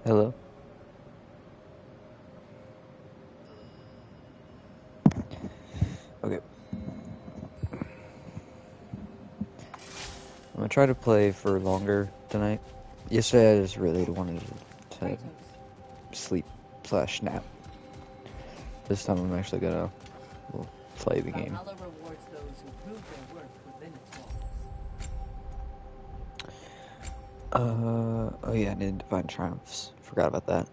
Hello. Okay. I'm gonna try to play for longer tonight. Yesterday I just really wanted to sleep / nap. This time I'm actually gonna play the game. Valhalla rewards those who prove their worth within its walls. Oh yeah, I need Divine Triumphs. Forgot about that.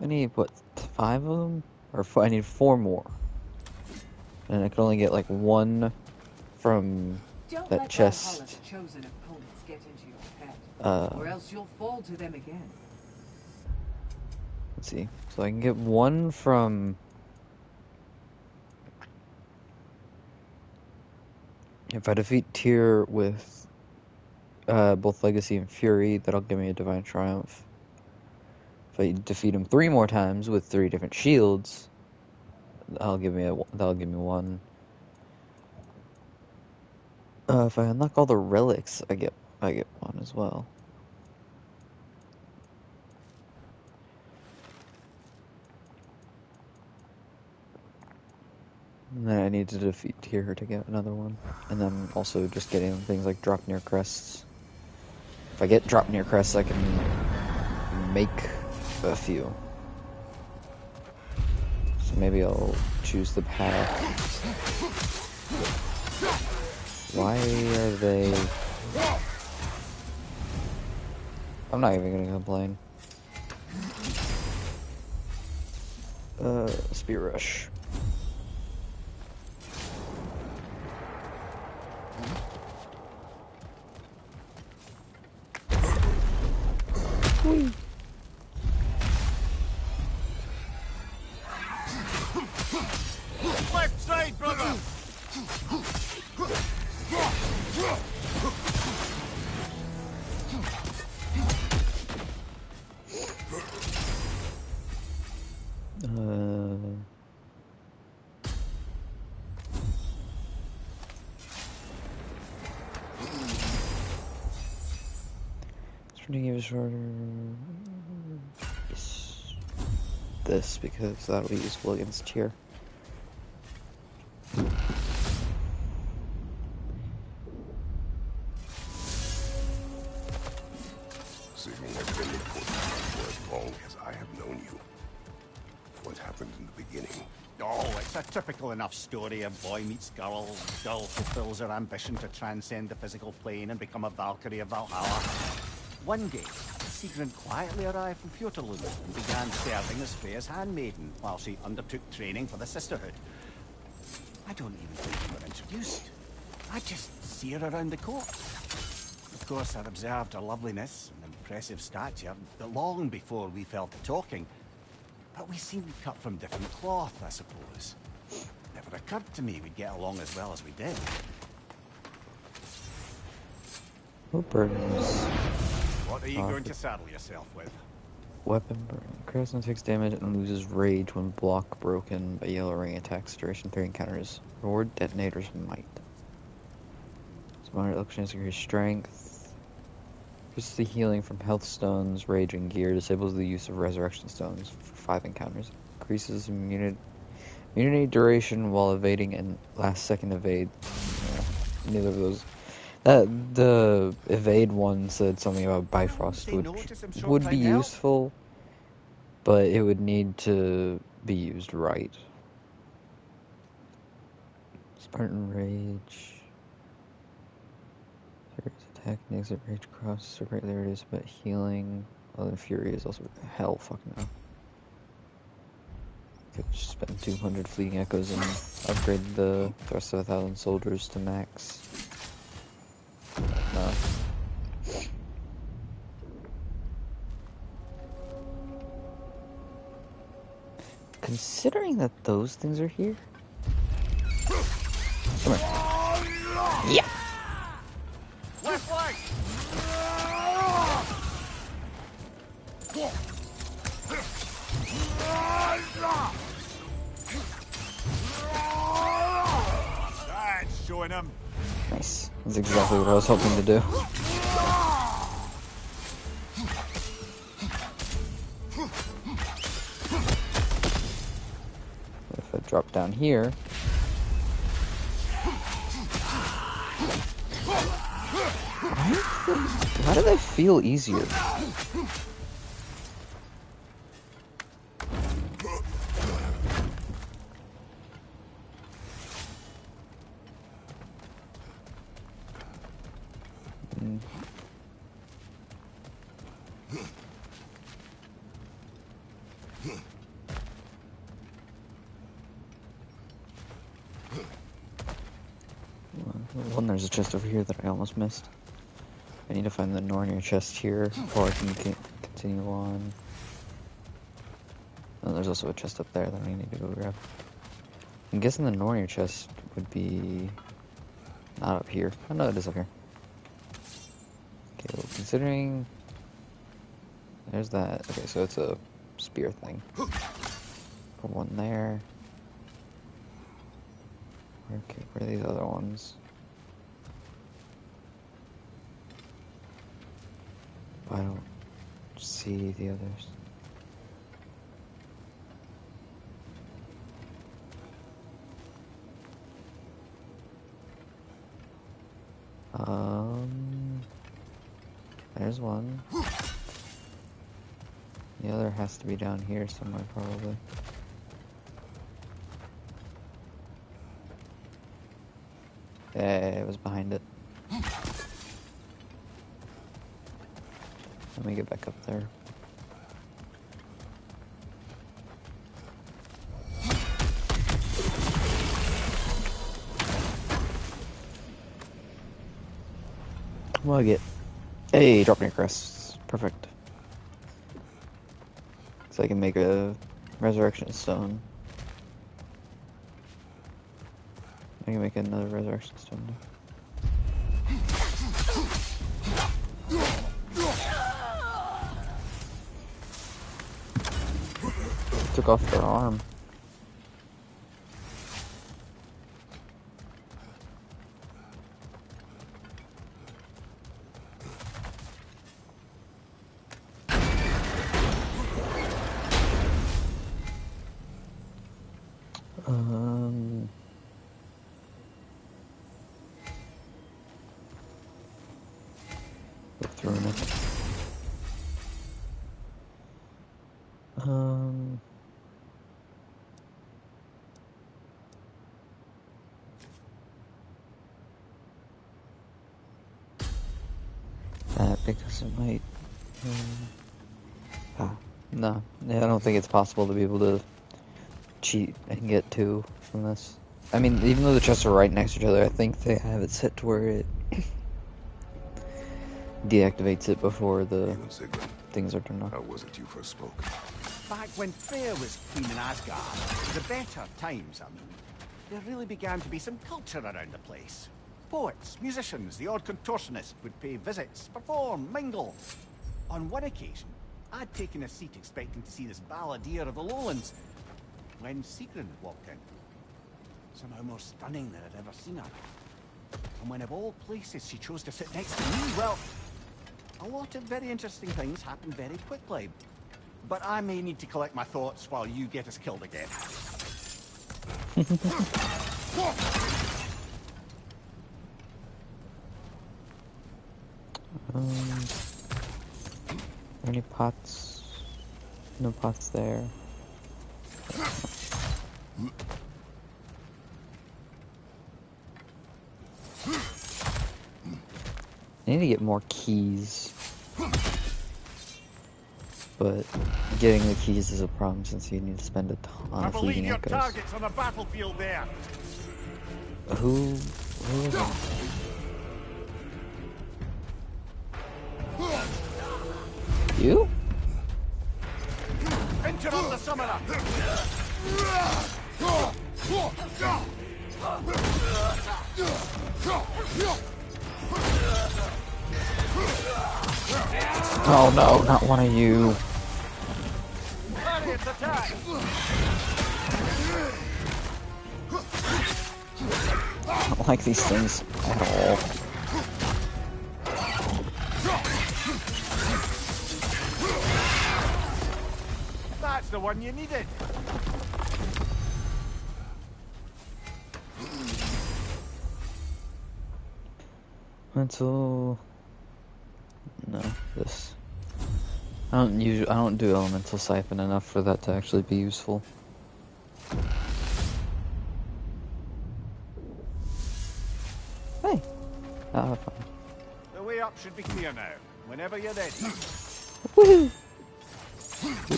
I need, what, 5 of them? Or I need 4 more. And I can only get, like, 1 from that chest. Valhalla's chosen opponents get into your head, or else you'll fall to them again. Let's see. So I can get 1 from... If I defeat Tyr with both Legacy and Fury, that'll give me a Divine Triumph. If I defeat him 3 more times with 3 different shields, that'll give me 1. If I unlock all the relics, I get 1 as well. And then I need to defeat Tyr to get another 1. And then also just getting things like drop near crests. If I get drop near crests, I can make a few. So maybe I'll choose the path. Why are they... I'm not even gonna complain. Spear Rush. Whee. Left side, brother! Yes. This, because that'll be useful against Tyr. Seeming I've been important for as long as I have known you. What happened in the beginning? Oh, it's a typical enough story. A boy meets girl, girl fulfills her ambition to transcend the physical plane and become a Valkyrie of Valhalla. One day, Sigrun quietly arrived from Fjotorlund and began serving as Freya's handmaiden while she undertook training for the sisterhood. I don't even think we were introduced. I just see her around the court. Of course, I observed her loveliness and impressive stature long before we fell to talking. But we seemed cut from different cloth, I suppose. Never occurred to me we'd get along as well as we did. What burdens? What are you going to saddle yourself with? Weapon burn. Craftsman takes damage and loses rage when block broken by yellow ring attacks. Duration 3 encounters. Reward detonator's might. Smart electronics increase strength. Increases the healing from health stones, rage, and gear. Disables the use of resurrection stones for 5 encounters. Increases immunity duration while evading and last second evade. Yeah, neither of those. The evade one said something about Bifrost, which would be useful, but it would need to be used right. Spartan Rage. Attack makes it rage cross so greatly reduced, but healing. Well, then Fury is also hell fucking hell. Could just spend 200 fleeting echoes and upgrade the thrust of 1,000 soldiers to max. No. Considering that those things are here. Come here. Yeah. Left leg! That's showing him. Nice. That's exactly what I was hoping to do. drop down here. Why do they feel easier? Well, there's a chest over here that I almost missed. I need to find the Nornir chest here before I can continue on. Oh, there's also a chest up there that I need to go grab. I'm guessing the Nornir chest would be not up here. Oh no, it is up here. Okay, well, considering there's that. Okay, so it's a spear thing. Put one there. Okay, where are these other ones? I don't see the others. There's one. The other has to be down here somewhere, probably. Yeah, it was behind it. Let me get back up there. Mug it. Hey, drop near crests. Perfect. So I can make a resurrection stone. I can make another resurrection stone. Took off their arm. Look through it. That because it might. No, I don't think it's possible to be able to cheat and get two from this. I mean, even though the chests are right next to each other, I think they have it set to where it deactivates it before the things are turned on. How was it you first spoke? Back when Freya was queen in Asgard, the better times, I mean, there really began to be some culture around the place. Poets, musicians, the odd contortionist would pay visits, perform, mingle. On one occasion, I'd taken a seat expecting to see this balladeer of the lowlands, when Sigrun walked in. Somehow more stunning than I'd ever seen her. And when of all places she chose to sit next to me, well, a lot of very interesting things happened very quickly. But I may need to collect my thoughts while you get us killed again. Any pots? No pots there. I need to get more keys. But getting the keys is a problem since you need to spend a ton I of believe healing your echoes. target's on the battlefield there. Who is it? You? Interrupt the summoner! Oh no, not one of you. Lariat's attack! I don't like these things at all. That's the one you needed. Mental. No, this. I don't do elemental siphon enough for that to actually be useful. Hey. Fine. The way up should be clear now. Whenever you're ready. Woohoo!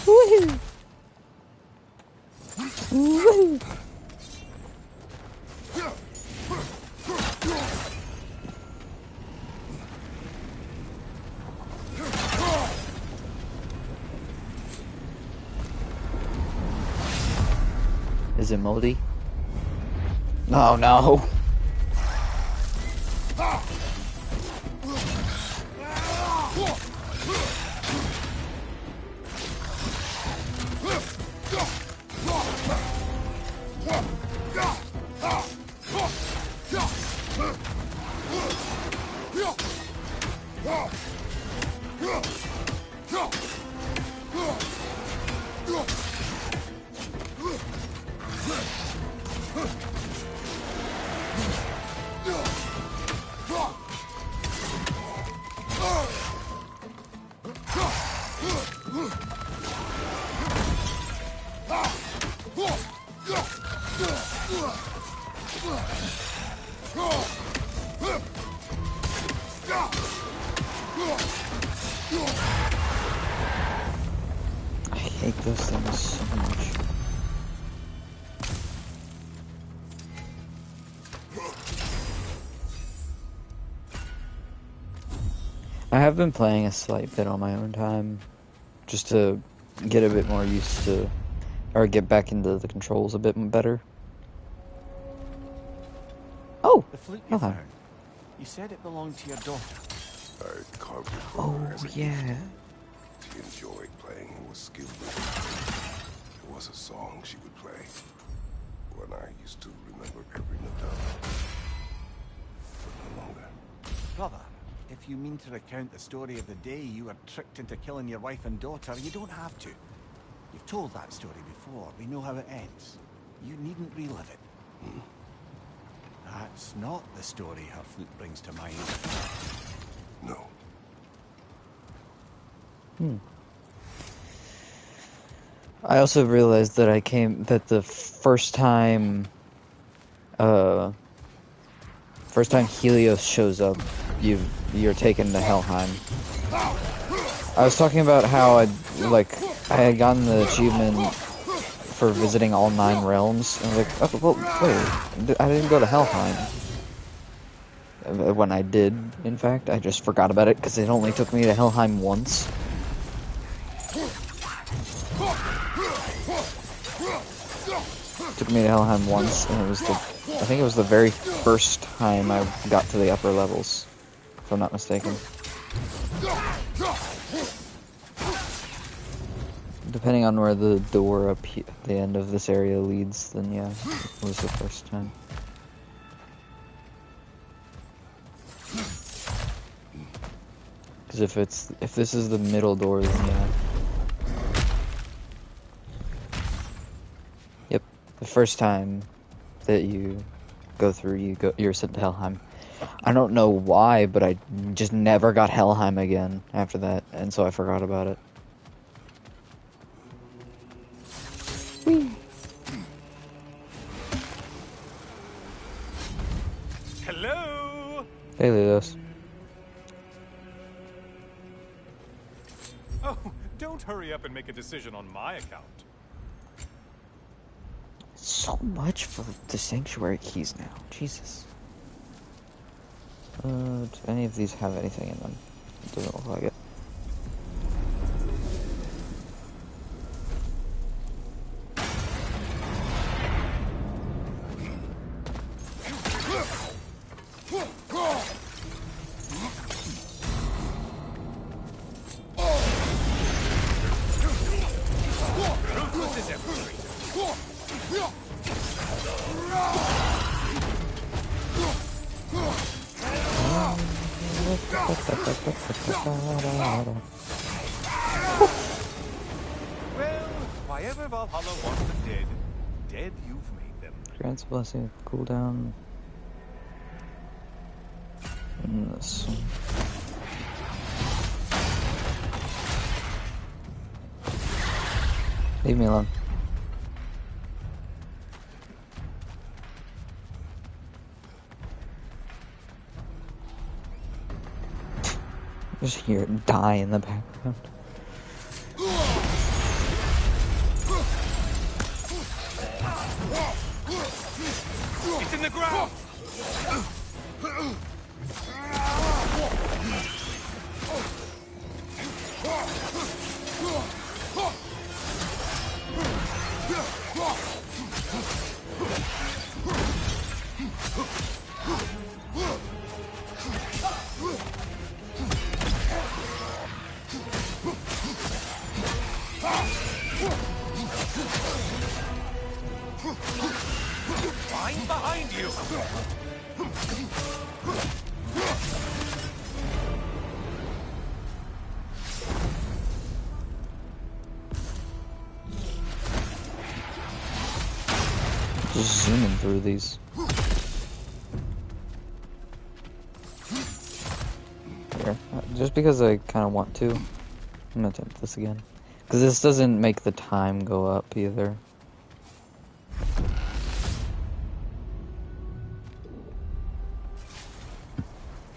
Woohoo! Woohoo! Is it moldy? Oh no! I hate those things so much. I have been playing a slight bit on my own time, just to get a bit more used to, or get back into the controls a bit better. Oh! The flute you found. You said it belonged to your daughter. I carved it for Oh, her as a yeah. gift. She enjoyed playing and was skilled with it. It was a song she would play. One I used to remember every note of. But no longer. Brother, if you mean to recount the story of the day you were tricked into killing your wife and daughter, you don't have to. You've told that story before. We know how it ends. You needn't relive it. That's not the story her flute brings to mind. No. I also realized that the first time Helios shows up, you're taken to Helheim. I was talking about how I had gotten the achievement for visiting all 9 realms, and I was like, oh, well, wait, I didn't go to Helheim. When I did, in fact, I just forgot about it because it only took me to Helheim once. Took me to Helheim once, and I think it was the very first time I got to the upper levels, if I'm not mistaken. Depending on where the door at the end of this area leads, then yeah, it was the first time. Because if this is the middle door, then yeah. Yep, the first time that you go through, you're sent to Helheim. I don't know why, but I just never got Helheim again after that, and so I forgot about it. Whee! Hello? Hey, Leos. Oh, don't hurry up and make a decision on my account. So much for the sanctuary keys now. Jesus. Do any of these have anything in them? It doesn't look like it. Well, why ever Valhalla wants them dead, dead you've made him. Grants blessing cooldown. And this one. Leave me alone. Just hear it die in the background. It's in the ground! I'm behind you! Just zooming through these. Here, just because I kind of want to, I'm gonna attempt this again. Because this doesn't make the time go up either.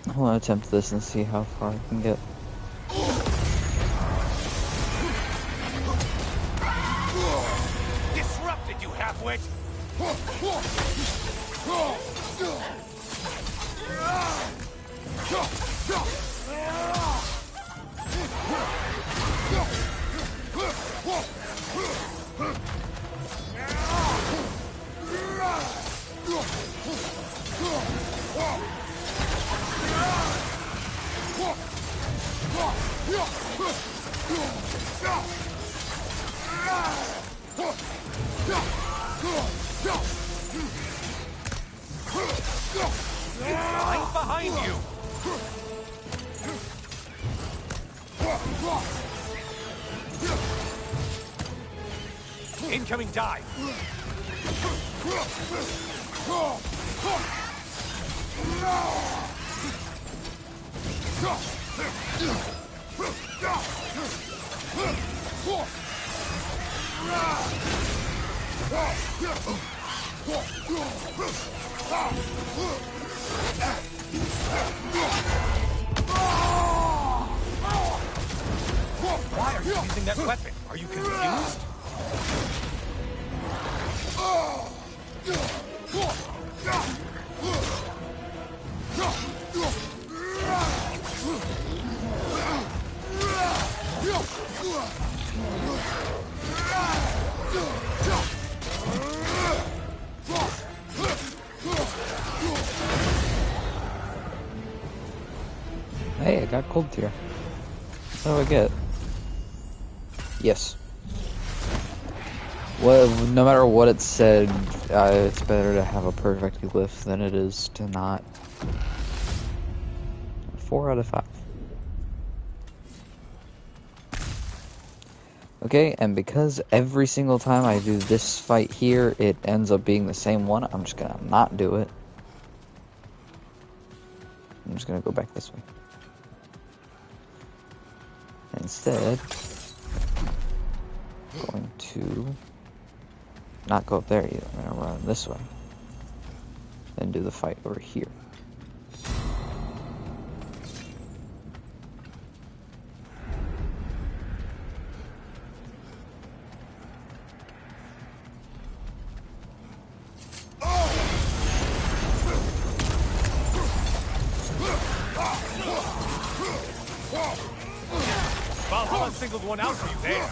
I want to attempt this and see how far I can get. Disrupted, you half-wit! I'm behind you! Incoming dive! Why are you using that weapon? Are you confused? Hey, I got cold tier. What do I get? Yes. Well, no matter what it said, it's better to have a perfect glyph than it is to not. 4 out of 5. Okay, and because every single time I do this fight here, it ends up being the same one, I'm just gonna not do it. I'm just gonna go back this way. Instead, I'm going to not go up there either. I'm gonna run this way and do the fight over here. Valhalla singled one out for you there.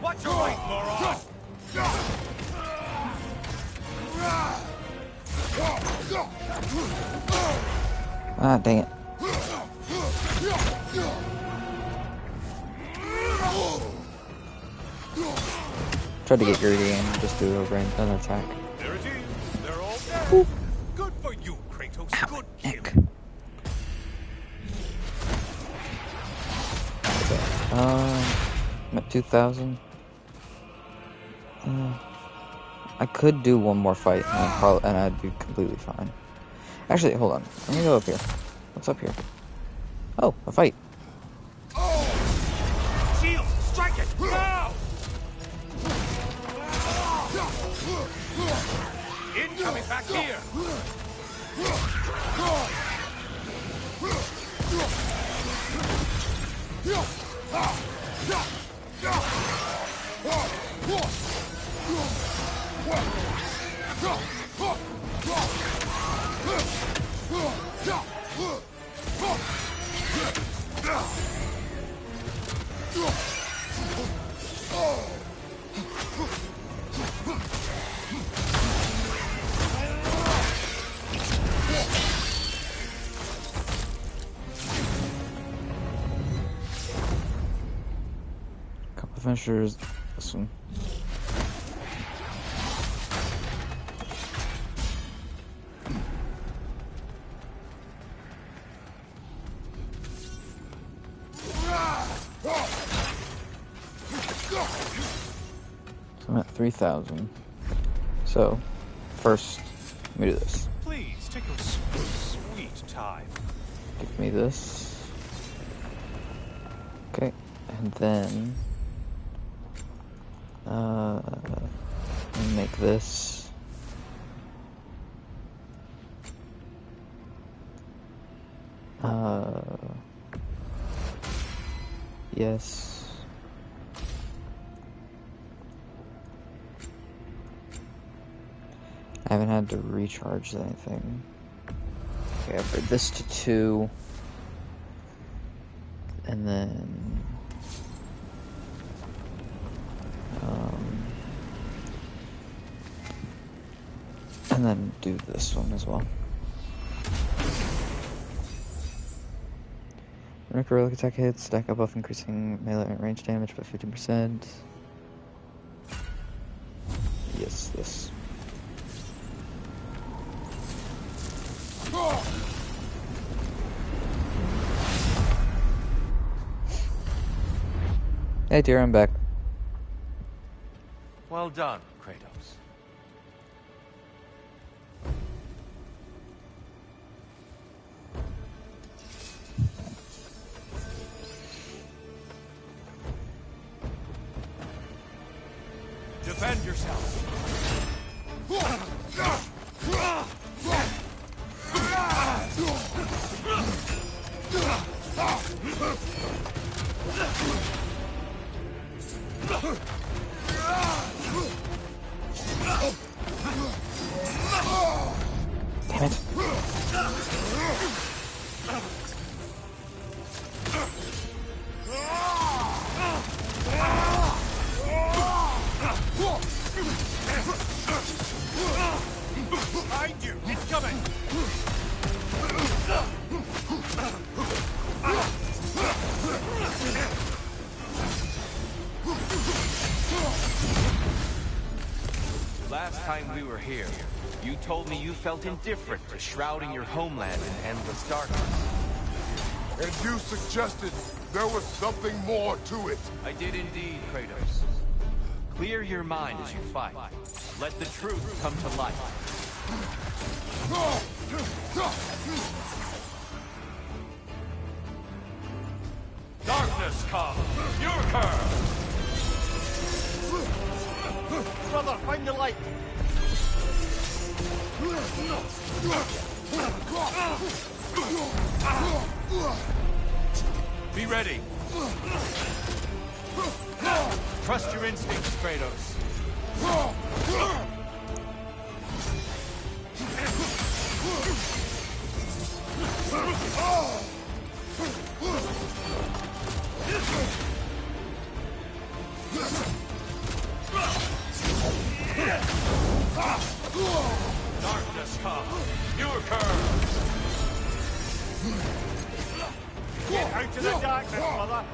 Watch your weight, moron! Ah, dang it. Tried to get greedy and just do an attack. There it is. They're Good for you, Kratos. Ow, Good neck. killing. I'm at 2,000. I could do one more fight, and I'd be completely fine. Actually, hold on. Let me go up here. What's up here? Oh, a fight. Shield, strike it now! Incoming back here. Couple finishers. This one. So I'm at 3,000. So, first, let me do this. Please take your sweet time. Give me this. Okay, and then make this. Yes. I haven't had to recharge anything. Okay, upgrade this to 2. And then do this one as well. Make heroic attack hits, stack up buff increasing melee range damage by 15%. Yes, this. Hey dear, I'm back. Well done, Kratos. Defend yourself. Damn it. Behind you! Incoming! Last time we were here, you told me you felt indifferent to shrouding your homeland in endless darkness. And you suggested there was something more to it. I did indeed, Kratos. Clear your mind as you fight. Let the truth come to light. Darkness come! Your curve! Brother, find the light! Be ready! Trust your instincts, Kratos. Darkness come. Your curve. Get out to the darkness, brother.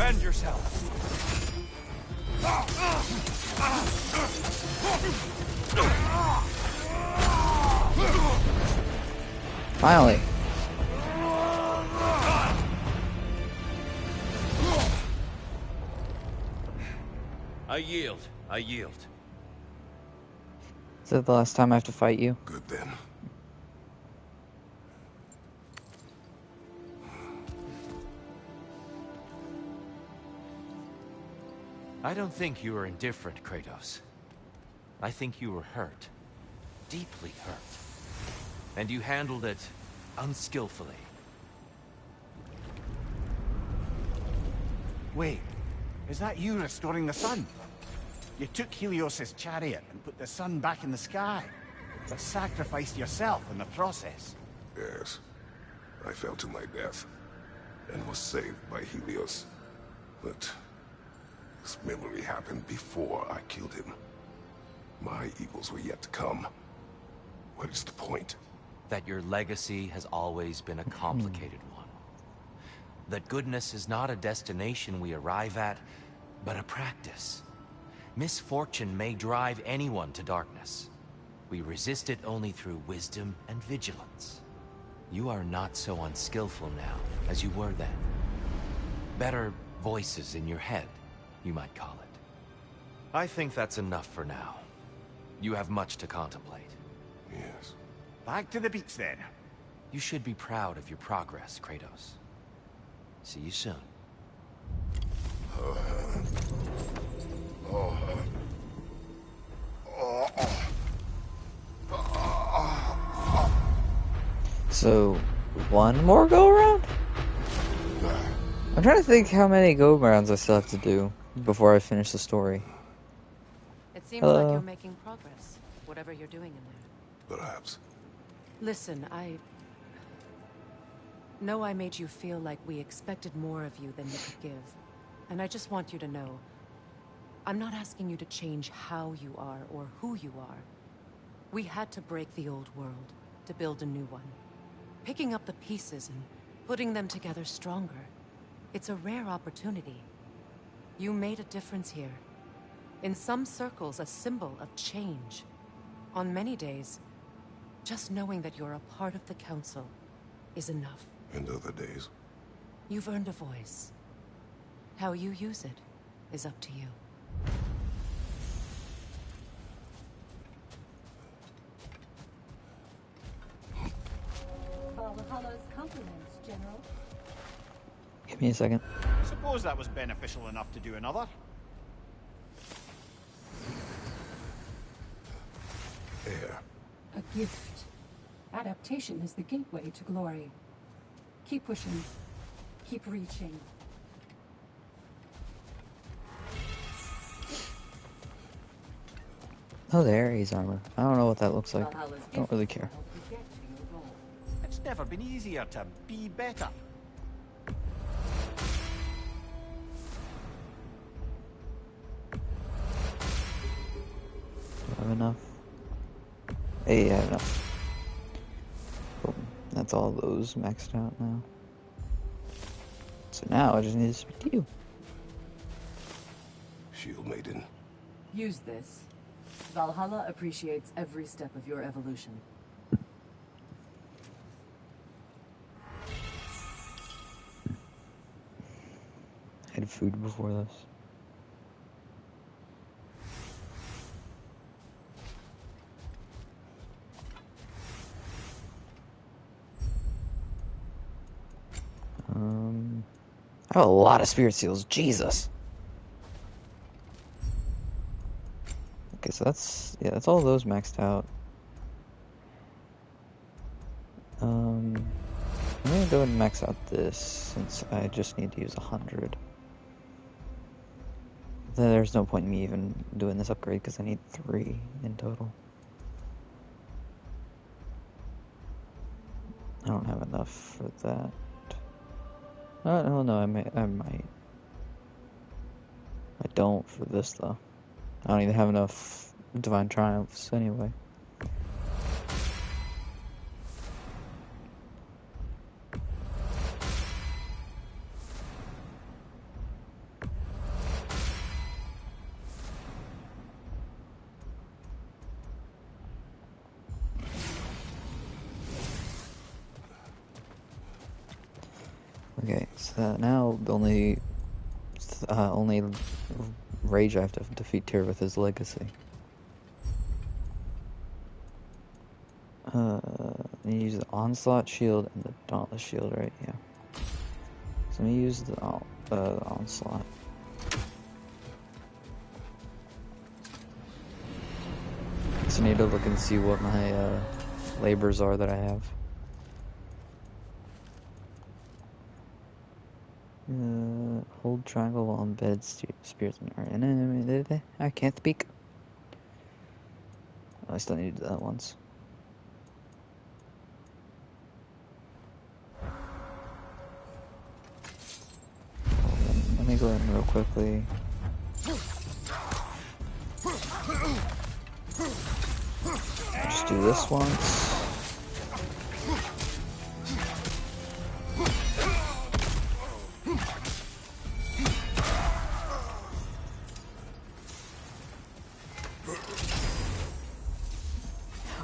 Defend yourself. Finally. I yield. I yield. Is that the last time I have to fight you? Good then. I don't think you were indifferent, Kratos. I think you were hurt. Deeply hurt. And you handled it unskillfully. Wait, is that you restoring the sun? You took Helios's chariot and put the sun back in the sky, but sacrificed yourself in the process. Yes. I fell to my death and was saved by Helios. But this memory happened before I killed him. My evils were yet to come. What is the point? That your legacy has always been a complicated one. That goodness is not a destination we arrive at, but a practice. Misfortune may drive anyone to darkness. We resist it only through wisdom and vigilance. You are not so unskillful now as you were then. Better voices in your head, you might call it. I think that's enough for now. You have much to contemplate. Yes. Back to the beach then. You should be proud of your progress, Kratos. See you soon. So, one more go around? I'm trying to think how many go rounds I still have to do before I finish the story. It seems like you're making progress, whatever you're doing in there. Perhaps. Listen, I know I made you feel like we expected more of you than you could give. And I just want you to know, I'm not asking you to change how you are or who you are. We had to break the old world to build a new one. Picking up the pieces and putting them together stronger. It's a rare opportunity. You made a difference here. In some circles, a symbol of change. On many days, just knowing that you're a part of the Council is enough. And other days. You've earned a voice. How you use it is up to you. Valhalla's compliments, General. Give me a second. Suppose that was beneficial enough to do another. Air. A gift. Adaptation is the gateway to glory. Keep pushing. Keep reaching. Oh, the Ares armor. I don't know what that looks like. Valhalla's Don't gift really will care. help you get to your goal. It's never been easier to be better. Do I have enough? Hey, I have enough. Boom. That's all those maxed out now. So now I just need to speak to you. Shield Maiden. Use this. Valhalla appreciates every step of your evolution. I had food before this. I have a lot of spirit seals. Jesus. Okay, so that's all those maxed out. I'm gonna go and max out this since I just need to use 100. Then there's no point in me even doing this upgrade because I need 3 in total. I don't have enough for that. Oh no, I might. I don't for this though. I don't even have enough Divine Triumphs anyway. So now the only rage I have to defeat Tyr with is Legacy. I use the Onslaught Shield and the Dauntless Shield, right? Yeah. So I'm gonna use the Onslaught. So I need to look and see what my labors are that I have. Hold triangle while embedded spearsmen are enemy. I can't speak. I still need to do that once. Let me go in real quickly. Just do this once.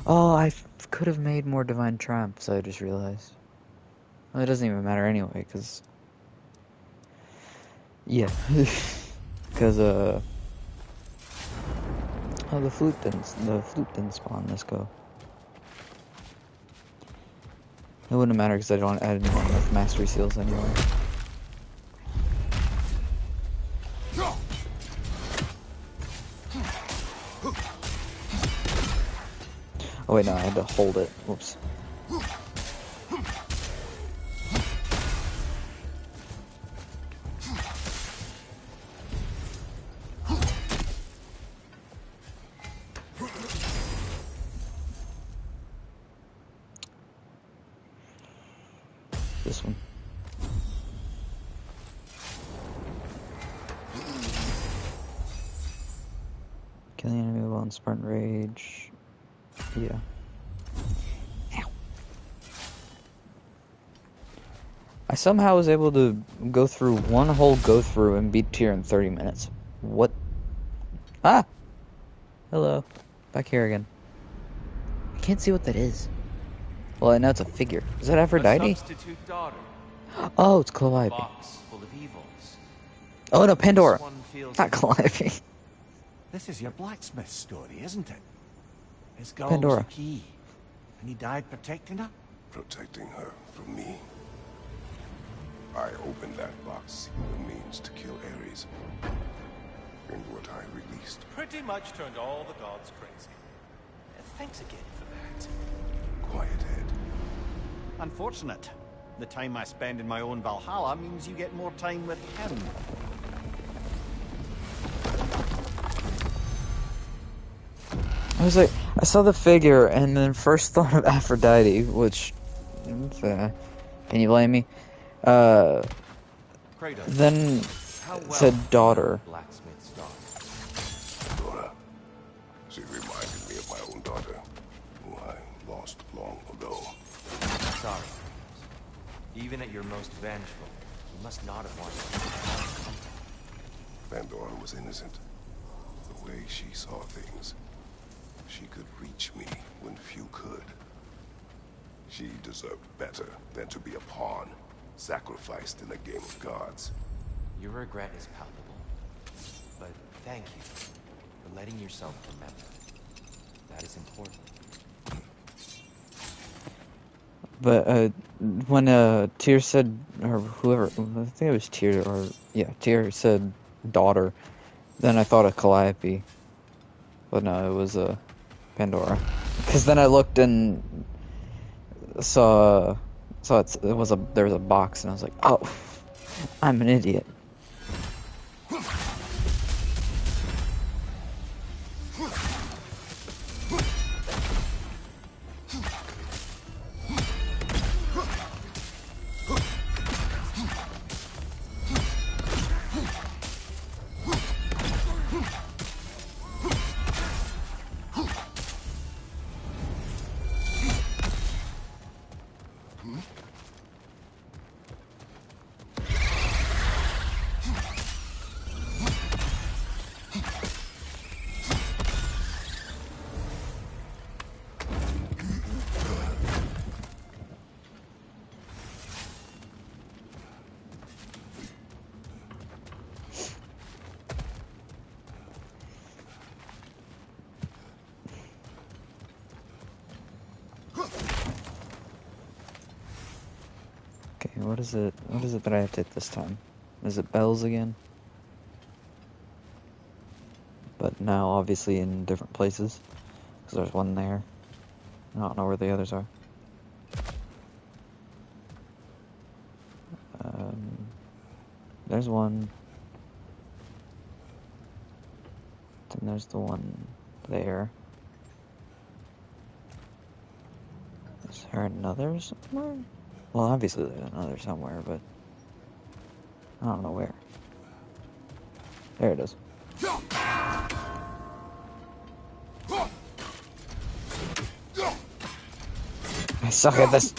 Oh, I could have made more Divine Triumphs, I just realized. Well, it doesn't even matter anyway, because... Yeah. Because, oh, the flute didn't spawn, let's go. It wouldn't matter because I don't add any more mastery seals anyway. Oh wait, no, I had to hold it. Whoops. This one. Kill the enemy while in Spartan Rage. Yeah. Ow. I somehow was able to go through one whole go-through and beat Tyr in 30 minutes. What? Ah! Hello. Back here again. I can't see what that is. Well, I know it's a figure. Is that Aphrodite? Substitute daughter. Oh, it's Calliope. Box full of evils. Oh no, Pandora. This one feels Not Calliope. This is your blacksmith story, isn't it? His girl was Pandora. the key, and he died protecting her? Protecting her from me. I opened that box seeking the means to kill Ares. And what I released. Pretty much turned all the gods crazy. Thanks again for that. Quiet head. Unfortunate. The time I spend in my own Valhalla means you get more time with him. I was like, I saw the figure and then first thought of Aphrodite, which, can you blame me? Kratos, Then how well said daughter. blacksmith's daughter. Dora. She reminded me of my own daughter, who I lost long ago. Sorry. Even at your most vengeful, you must not have wanted to. Pandora was innocent. The way she saw things. She could reach me when few could. She deserved better than to be a pawn, sacrificed in a game of gods. Your regret is palpable. But thank you for letting yourself remember. That is important. But when Tyr said, or whoever, I think it was Tyr, or yeah, Tyr said daughter, then I thought of Calliope. But no, it was Pandora. Because then I looked and saw there was a box, and I was like, oh, I'm an idiot. What is it? What is it that I have to hit this time? Is it bells again? But now, obviously, in different places. Because there's one there. I don't know where the others are. There's one. Then there's the one there. Is there another somewhere? Well, obviously there's another somewhere, but I don't know where. There it is. I suck at this.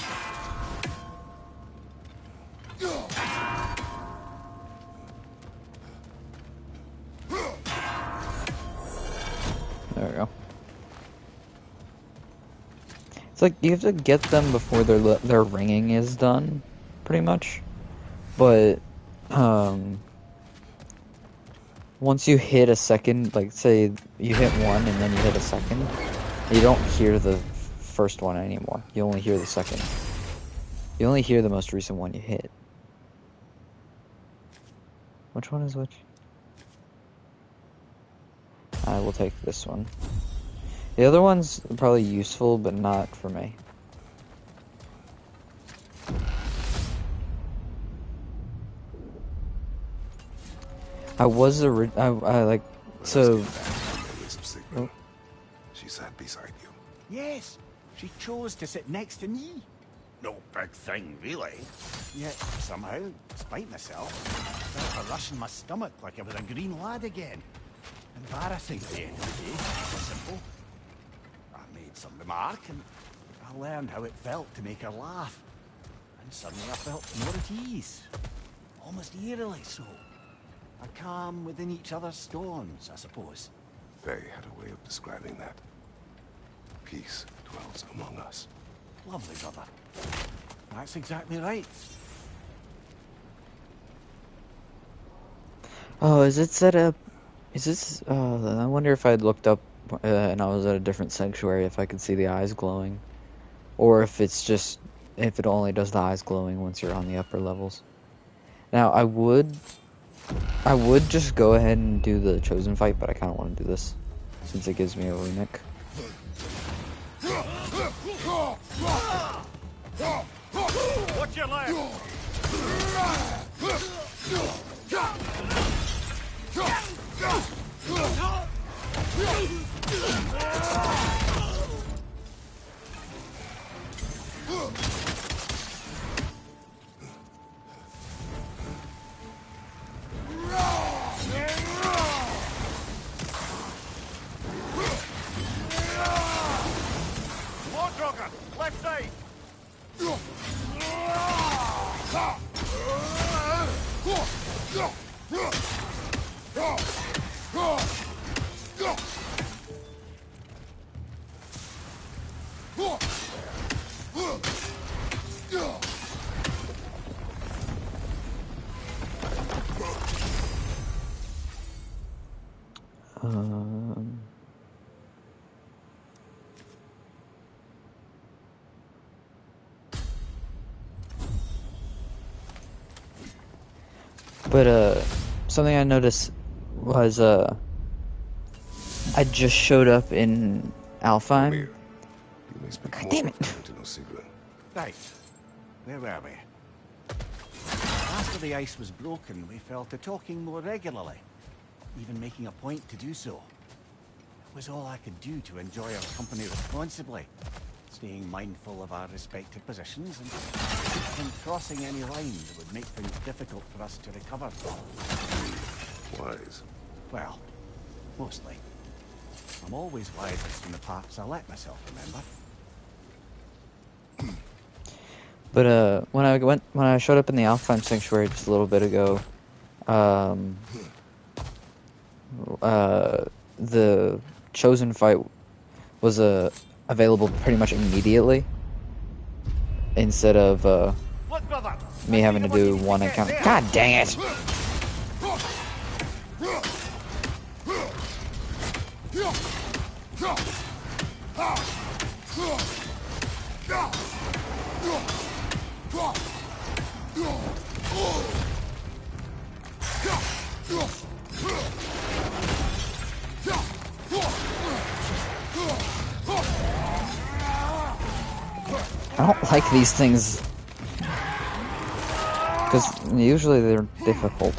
There we go. It's like you have to get them before their ringing is done, pretty much. But once you hit a second, like say you hit one and then you hit a second, you don't hear the first one anymore. You only hear the second. You only hear the most recent one you hit. Which one is which? I will take this one. The other one's probably useful, but not for me. I was I like so. Oh. She sat beside you. Yes, she chose to sit next to me. No big thing, really. Yet, somehow, despite myself, I felt a rush in my stomach like I was a green lad again. Embarrassing at the end of the day, simple. I made some remark and I learned how it felt to make her laugh. And suddenly I felt more at ease. Almost eerily so. A calm within each other's storms, I suppose. Faye had a way of describing that. Peace dwells among us. Lovely, brother. That's exactly right. Oh, is it set up? Is this? I wonder if I'd looked up and I was at a different sanctuary if I could see the eyes glowing, or if it's just if it only does the eyes glowing once you're on the upper levels. Now I would just go ahead and do the chosen fight, but I kind of want to do this since it gives me a runic. Watch your left! Left side! But something I noticed was I just showed up in Alfheim. You may speak God more damn it. to no secret. Right. Where were we? After the ice was broken, we fell to talking more regularly, even making a point to do so. It was all I could do to enjoy our company responsibly, staying mindful of our respective positions and crossing any line that would make things difficult for us to recover from. Wise. Well, mostly. I'm always wisest in the parts I let myself remember. But when I showed up in the Alfheim Sanctuary just a little bit ago, the chosen fight was available pretty much immediately, instead of Look, brother! me having to do one encounter. God dang it! I don't like these things because usually they're difficult.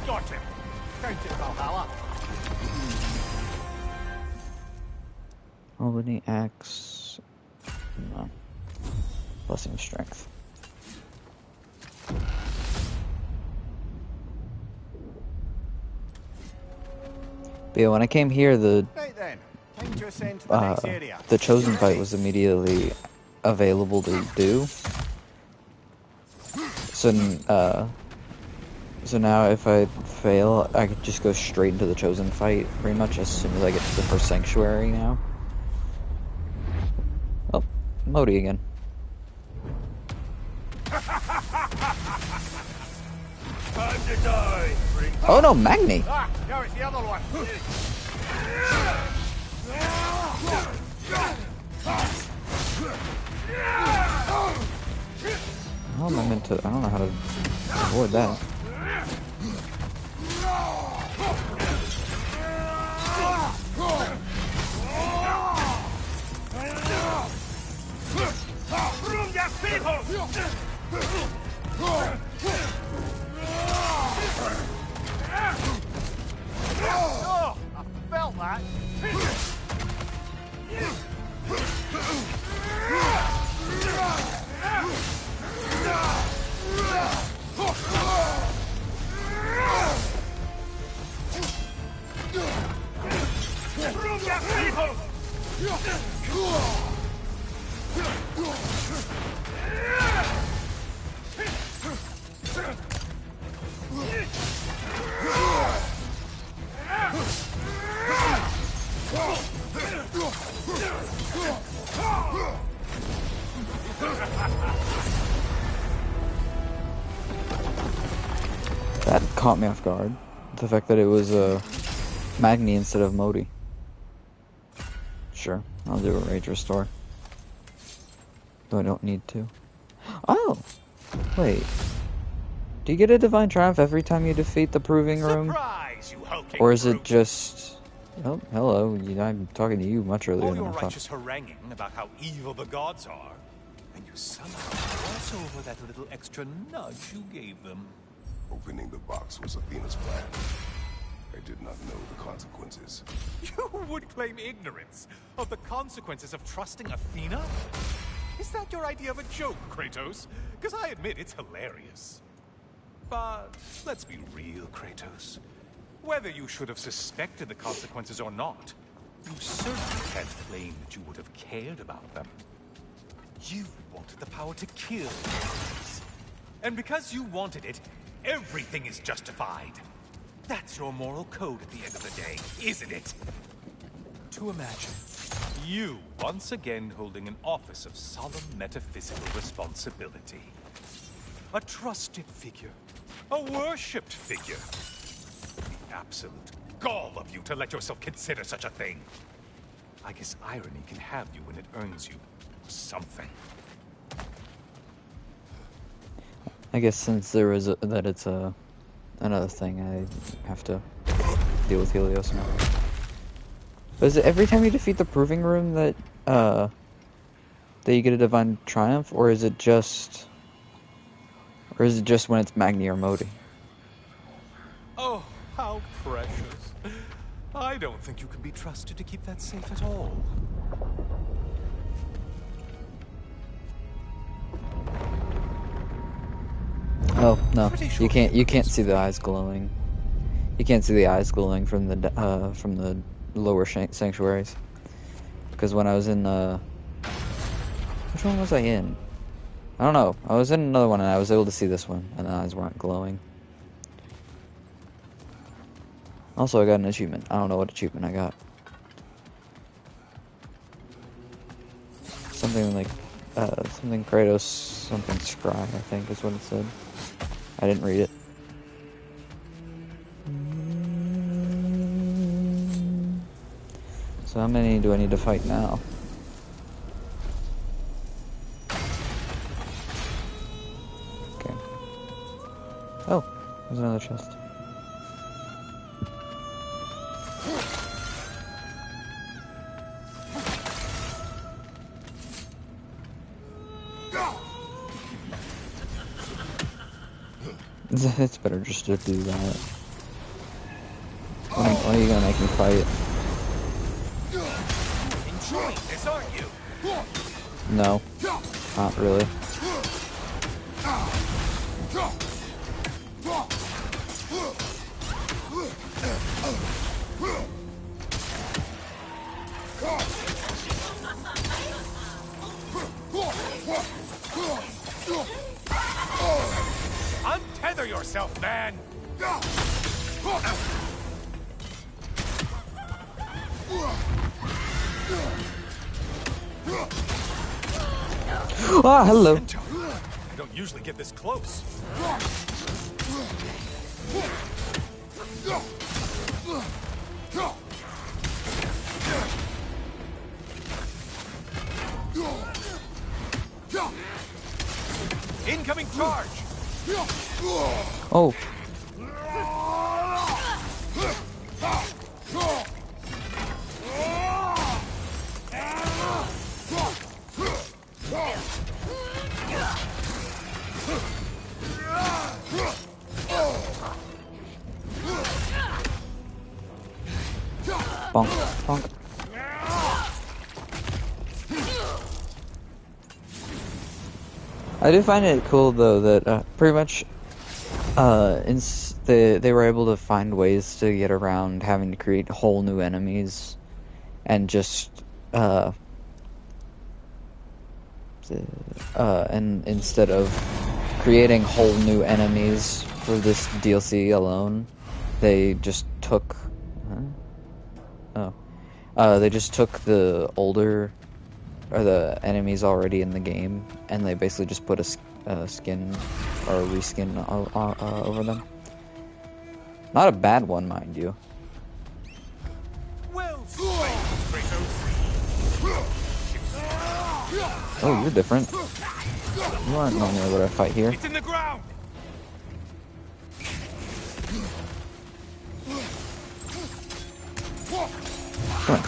Got him. Count it, Valhalla. Albany axe. No. Blessing of strength. But yeah, when I came here, Right then. Time to ascend to the next area. the chosen fight was immediately available to do. So now if I fail, I could just go straight into the chosen fight pretty much as soon as I get to the first sanctuary now. Oh, Modi again. Time to die. Oh no, Magni! Ah, now it's the other one. How am I meant to? I don't know how to avoid that. Oh, I felt that. That caught me off guard. The fact that it was Magni instead of Modi. Sure, I'll do a rage restore. Though I don't need to. Oh! Wait. Do you get a Divine Triumph every time you defeat the Proving Room? Surprise, you hulking Or is it brute. just... Oh, hello. I'm talking to you much earlier All than your I thought. righteous haranguing about how evil the gods are, and you somehow gloss over that little extra nudge you gave them. Opening the box was Athena's plan. I did not know the consequences. You would claim ignorance of the consequences of trusting Athena? Is that your idea of a joke, Kratos? Because I admit it's hilarious. But let's be real, Kratos. Whether you should have suspected the consequences or not, you certainly can't claim that you would have cared about them. You wanted the power to kill humans. And because you wanted it, everything is justified. That's your moral code at the end of the day, isn't it? To imagine you once again holding an office of solemn metaphysical responsibility. A trusted figure. A worshipped figure. The absolute gall of you to let yourself consider such a thing. I guess irony can have you when it earns you something. I guess since there is another thing, I have to deal with Helios now. But is it every time you defeat the Proving Room that you get a Divine Triumph, or is it just when it's Magni or Modi? Oh, how precious. I don't think you can be trusted to keep that safe at all. Oh no, Pretty sure you can't see the eyes glowing. You can't see the eyes glowing from the lower sanctuaries. Because when I was in which one was I in? I don't know. I was in another one and I was able to see this one, and the eyes weren't glowing. Also, I got an achievement. I don't know what achievement I got. Something like something Kratos, something Scry, I think is what it said. I didn't read it. So how many do I need to fight now? Okay. Oh, there's another chest. It's better just to do that. Why are you gonna make me fight? Enjoying this, aren't you? No, not really. Untether yourself, man! Ah, hello. I don't usually get this close. Incoming charge! Oh. Bonk, bonk. I do find it cool though that pretty much they were able to find ways to get around having to create whole new enemies and just and instead of creating whole new enemies for this DLC alone, they just took they just took the older or the enemies already in the game and they basically just put a skin or a reskin over them. Not a bad one, mind you. Well played, Kratos. Oh, you're different. You aren't normally what I fight here. It's in the ground. Come on.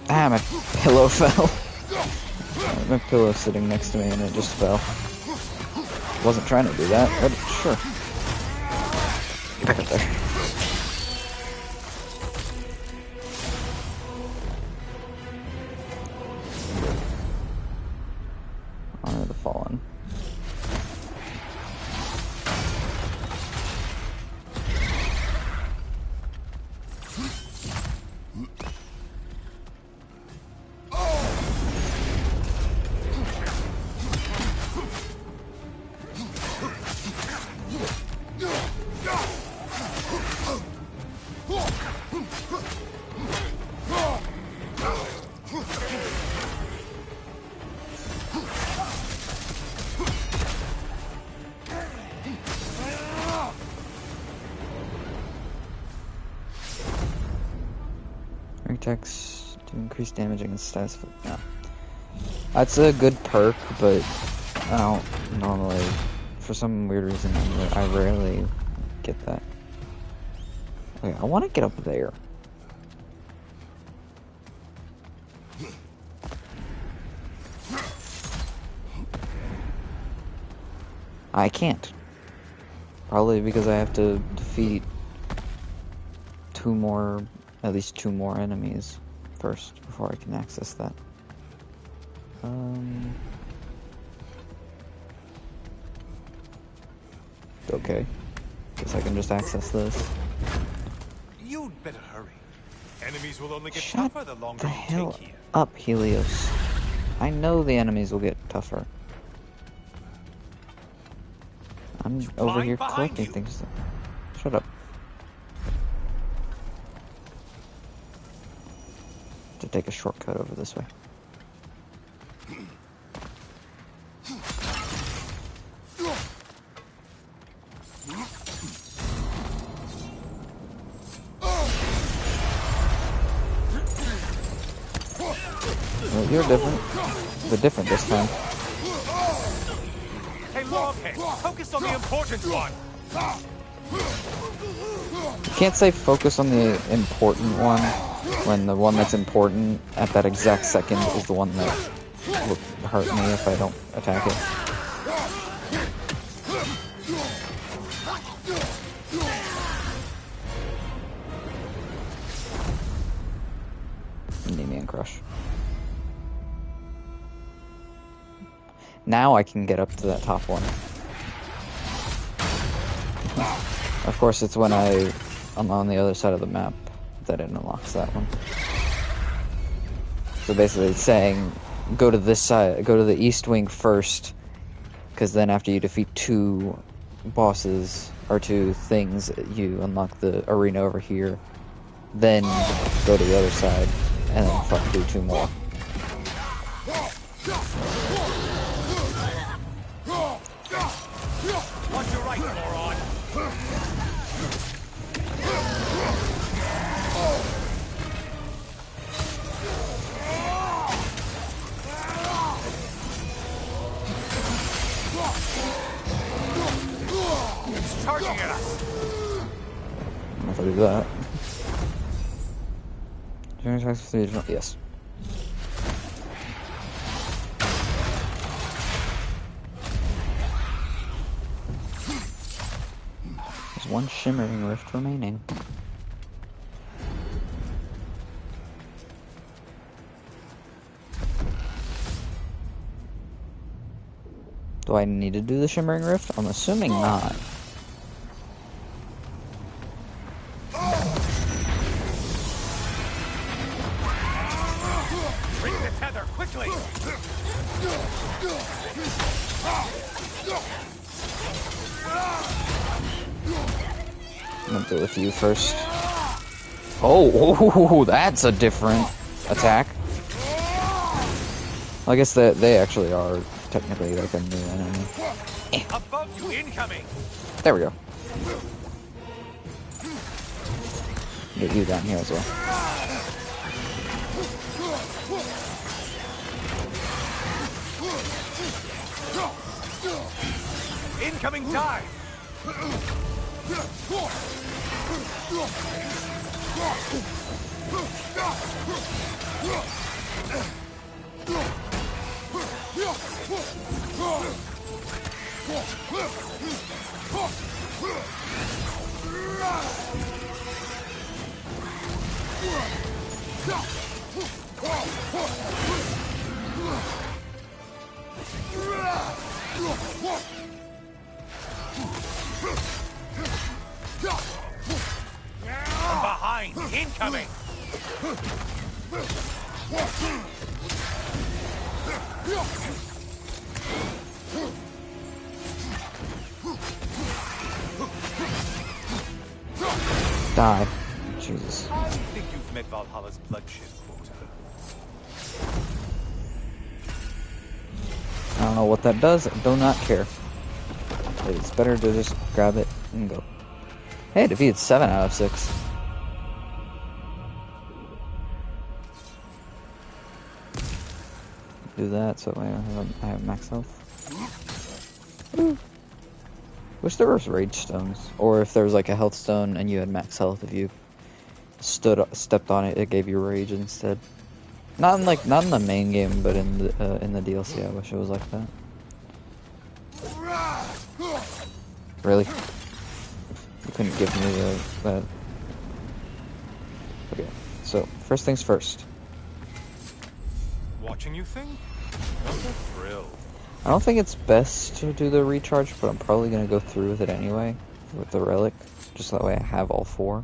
Ah, my pillow fell. My pillow's sitting next to me and it just fell. Wasn't trying to do that, but sure. Get back up there. Honor the Fallen. Attacks to increase damage against status. No. That's a good perk, but I don't normally, for some weird reason, I rarely get that. Okay, I want to get up there. I can't. Probably because I have to defeat at least two more enemies first before I can access that. Okay. Guess I can just access this. You'd better hurry. Enemies will only get Shut tougher the longer the you hell take here. up, Helios. I know the enemies will get tougher. I'm over blind here behind collecting you. things. Shut up. take a shortcut over this way. Well, you're different. But different this time. Hey, Loghead, focus on the important one. You can't say focus on the important one when the one that's important at that exact second is the one that will hurt me if I don't attack it. Nemean Crush. Now I can get up to that top one. Of course, it's when I'm on the other side of the map that it unlocks that one. So basically it's saying, go to this side, go to the east wing first, because then after you defeat 2 bosses, or 2 things, you unlock the arena over here. Then go to the other side, and then do 2 more. Watch your right, moron. It's charging at us. I don't know if I do that. Yes. There's 1 shimmering rift remaining. Do I need to do the shimmering rift? I'm assuming not. Bring the tether quickly. I'm gonna do it with you first. Oh, that's a different attack. I guess that they actually are technically like a new enemy. Above you, incoming. There we go. Get you down here as well. Incoming dive. From behind, incoming. Die. Jesus. I think you've met Valhalla's bloodshed quota. I don't know what that does. I do not care. It's better to just grab it and go. Hey, defeated 7 out of 6. Do that so I have max health. Ooh. Wish there was rage stones, or if there was like a health stone and you had max health, if you stepped on it, it gave you rage instead. Not in the main game, but in the DLC. I wish it was like that. Really? You couldn't give me that. Okay, so first things first. Watching you think? What a thrill. I don't think it's best to do the recharge, but I'm probably gonna go through with it anyway, with the relic, just that way I have all 4.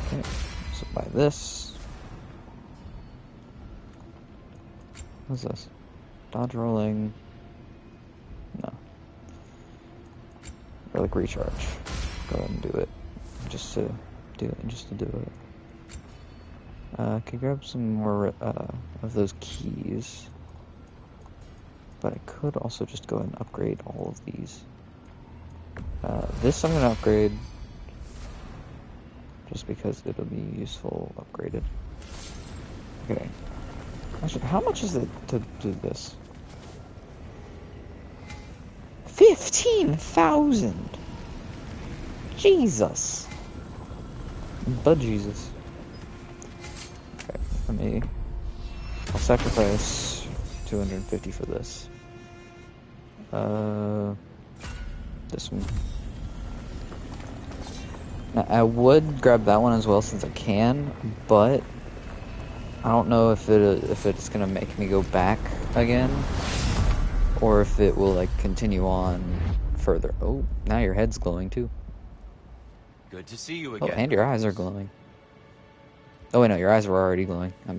Okay, so buy this. What's this? Dodge rolling. No. Relic recharge. Go ahead and do it. Just to do it. Could grab some more of those keys. But I could also just go and upgrade all of these. This I'm going to upgrade. Just because it'll be useful upgraded. Okay. Actually, how much is it to do this? 15,000! Jesus! But Jesus. Okay, I'll sacrifice 250 for this. This one. Now, I would grab that one as well since I can, but I don't know if it's gonna make me go back again, or if it will like continue on further. Oh, now your head's glowing too. Good to see you Oh, again. and your eyes are glowing. Oh wait, no, your eyes were already glowing. I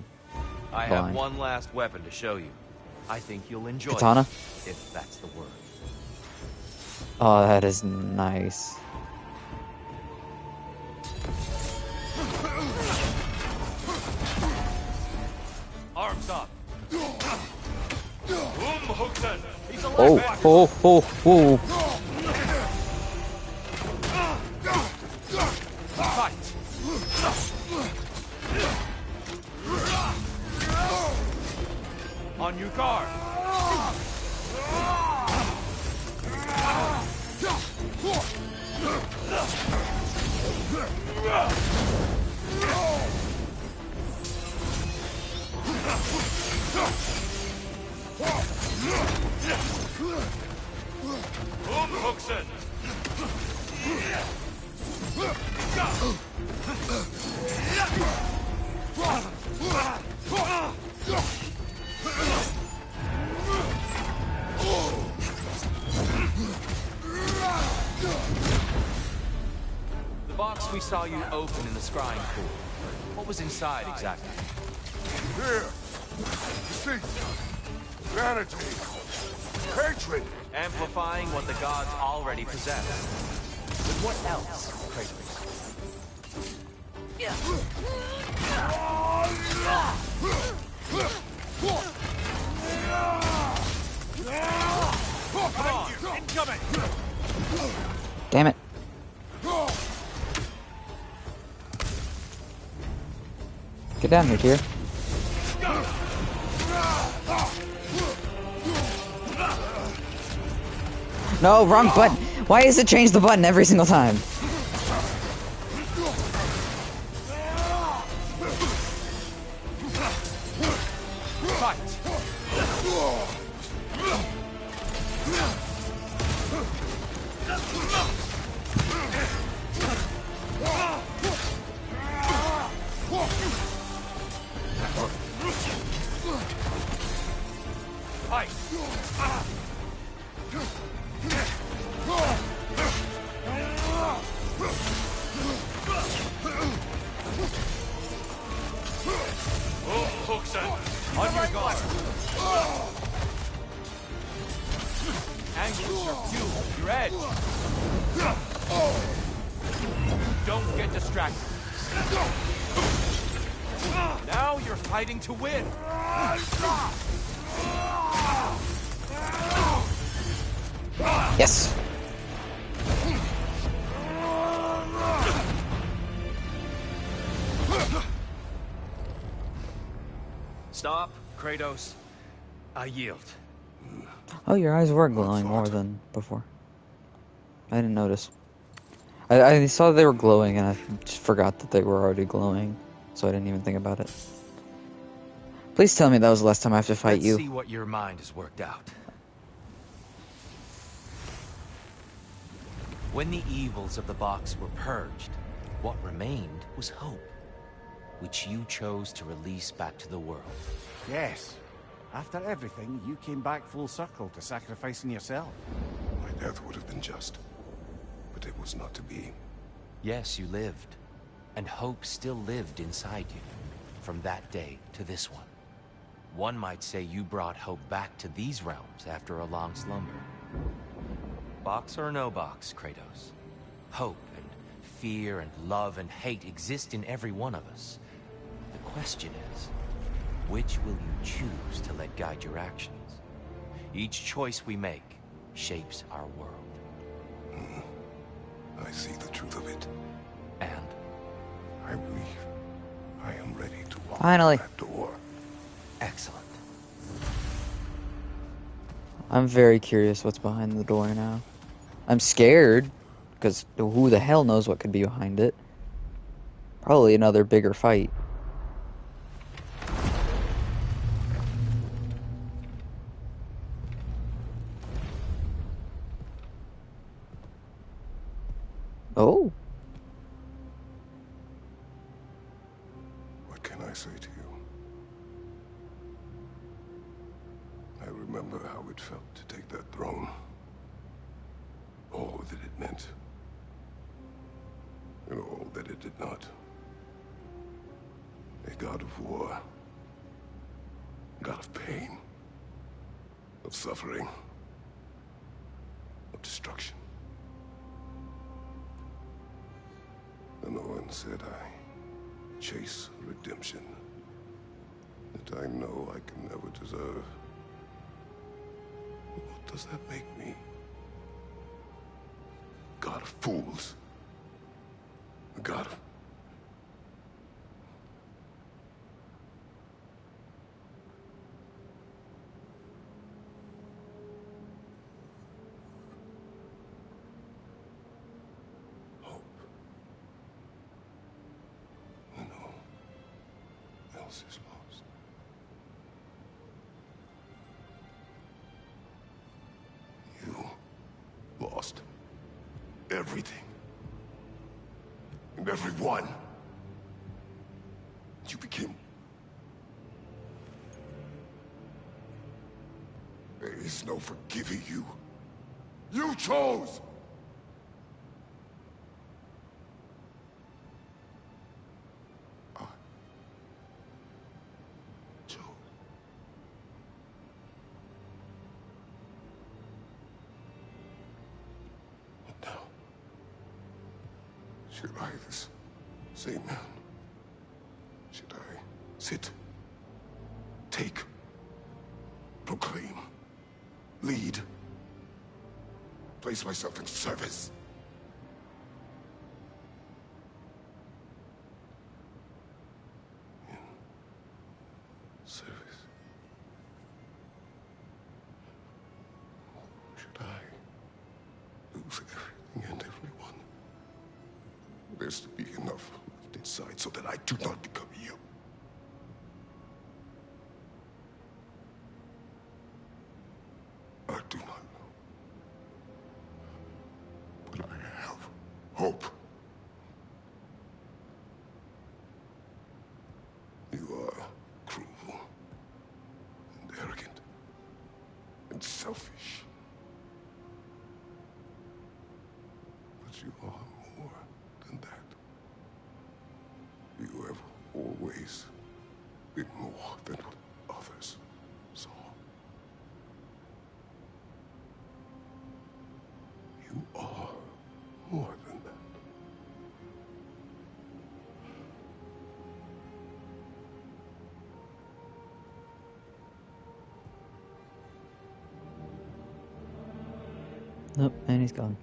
blind. have one last weapon to show you. I think you'll enjoy Katana? it, if that's the word. Oh, that is nice. Arms up. He's alive. Oh. Fight. On your guard. Hookson. The box we saw you open in the scrying pool. What was inside exactly? Here. Deceit. Vanity. Hatred. Amplifying what the gods already possess. But what else, Kratos? Come on, incoming! Damn it. Get down here, dear. No, wrong button. Why does it change the button every single time? Don't get distracted. Now you're fighting to win. Yes. Stop, Kratos. I yield. Oh, your eyes were glowing more than before. I didn't notice. I saw they were glowing and I just forgot that they were already glowing, so I didn't even think about it. Please tell me that was the last time I have to fight you. Let's see what your mind has worked out. When the evils of the box were purged, what remained was hope, which you chose to release back to the world. Yes. After everything, you came back full circle to sacrificing yourself. My death would have been just, but it was not to be. Yes, you lived, and hope still lived inside you, from that day to this one. One might say you brought hope back to these realms after a long slumber. Box or no box, Kratos. Hope and fear and love and hate exist in every one of us. The question is, which will you choose to let guide your actions? Each choice we make shapes our world. I see the truth of it. And I believe I am ready to walk Finally. through that door. excellent. I'm very curious what's behind the door now. I'm scared, because who the hell knows what could be behind it. Probably another bigger fight. Oh. What can I say to you? I remember how it felt to take that throne. All that it meant. And all that it did not. A god of war. A god of pain. Of suffering. Of destruction. And Owen said I chase redemption that I know I can never deserve. What does that make me? God of fools. A god of... hope. When all else is lost. You lost everything. And everyone. You became... There is no forgiving you. You chose! I chose. What now? Should I, this same man, should I sit, take, proclaim, lead, place myself in service? In service? Or should I lose everything and everyone? There's to be enough left inside so that I do not become you. I do not know. But I have hope. You are cruel and arrogant and selfish. But you are more than that. You have always been more than what others saw. You are more than that. Nope, and he's gone.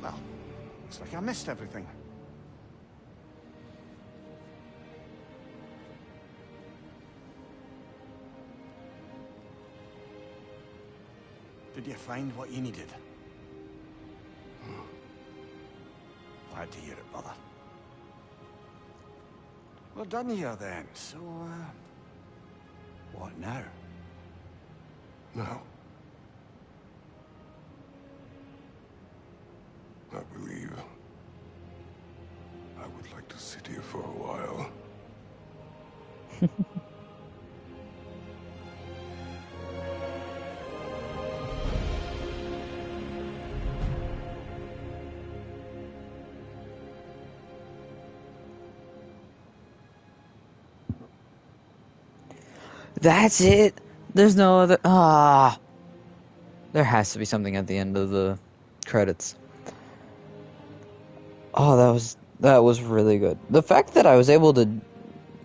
Well, looks like I missed everything. Did you find what you needed? Glad to hear it, brother. We're done here then, so, what now? Now, I believe I would like to sit here for a while. That's it. There's no other. There has to be something at the end of the credits. Oh, that was really good. The fact that I was able to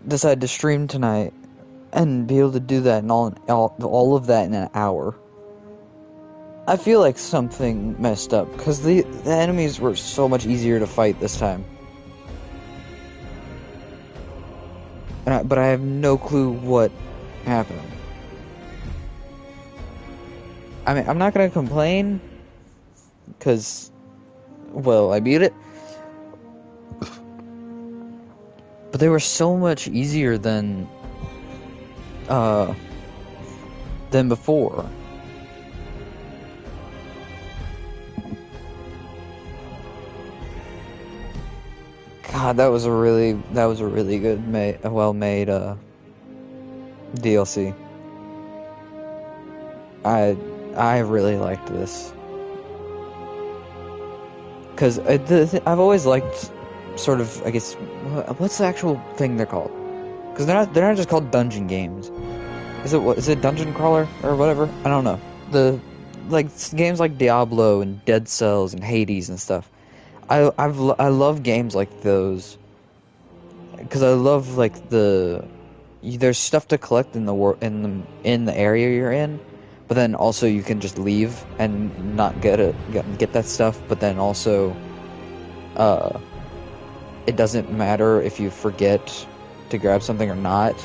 decide to stream tonight and be able to do that and all of that in an hour. I feel like something messed up because the enemies were so much easier to fight this time. But I have no clue what happened. I mean, I'm not gonna complain because, well, I beat it. But they were so much easier than before. God, that was a really good, well-made DLC. I really liked this because I've always liked sort of, I guess, what's the actual thing they're called? Because they're not just called dungeon games. Is it dungeon crawler or whatever? I don't know. Games like Diablo and Dead Cells and Hades and stuff. I love games like those because I love there's stuff to collect in the area you're in, but then also you can just leave and not get that stuff. But then also, it doesn't matter if you forget to grab something or not,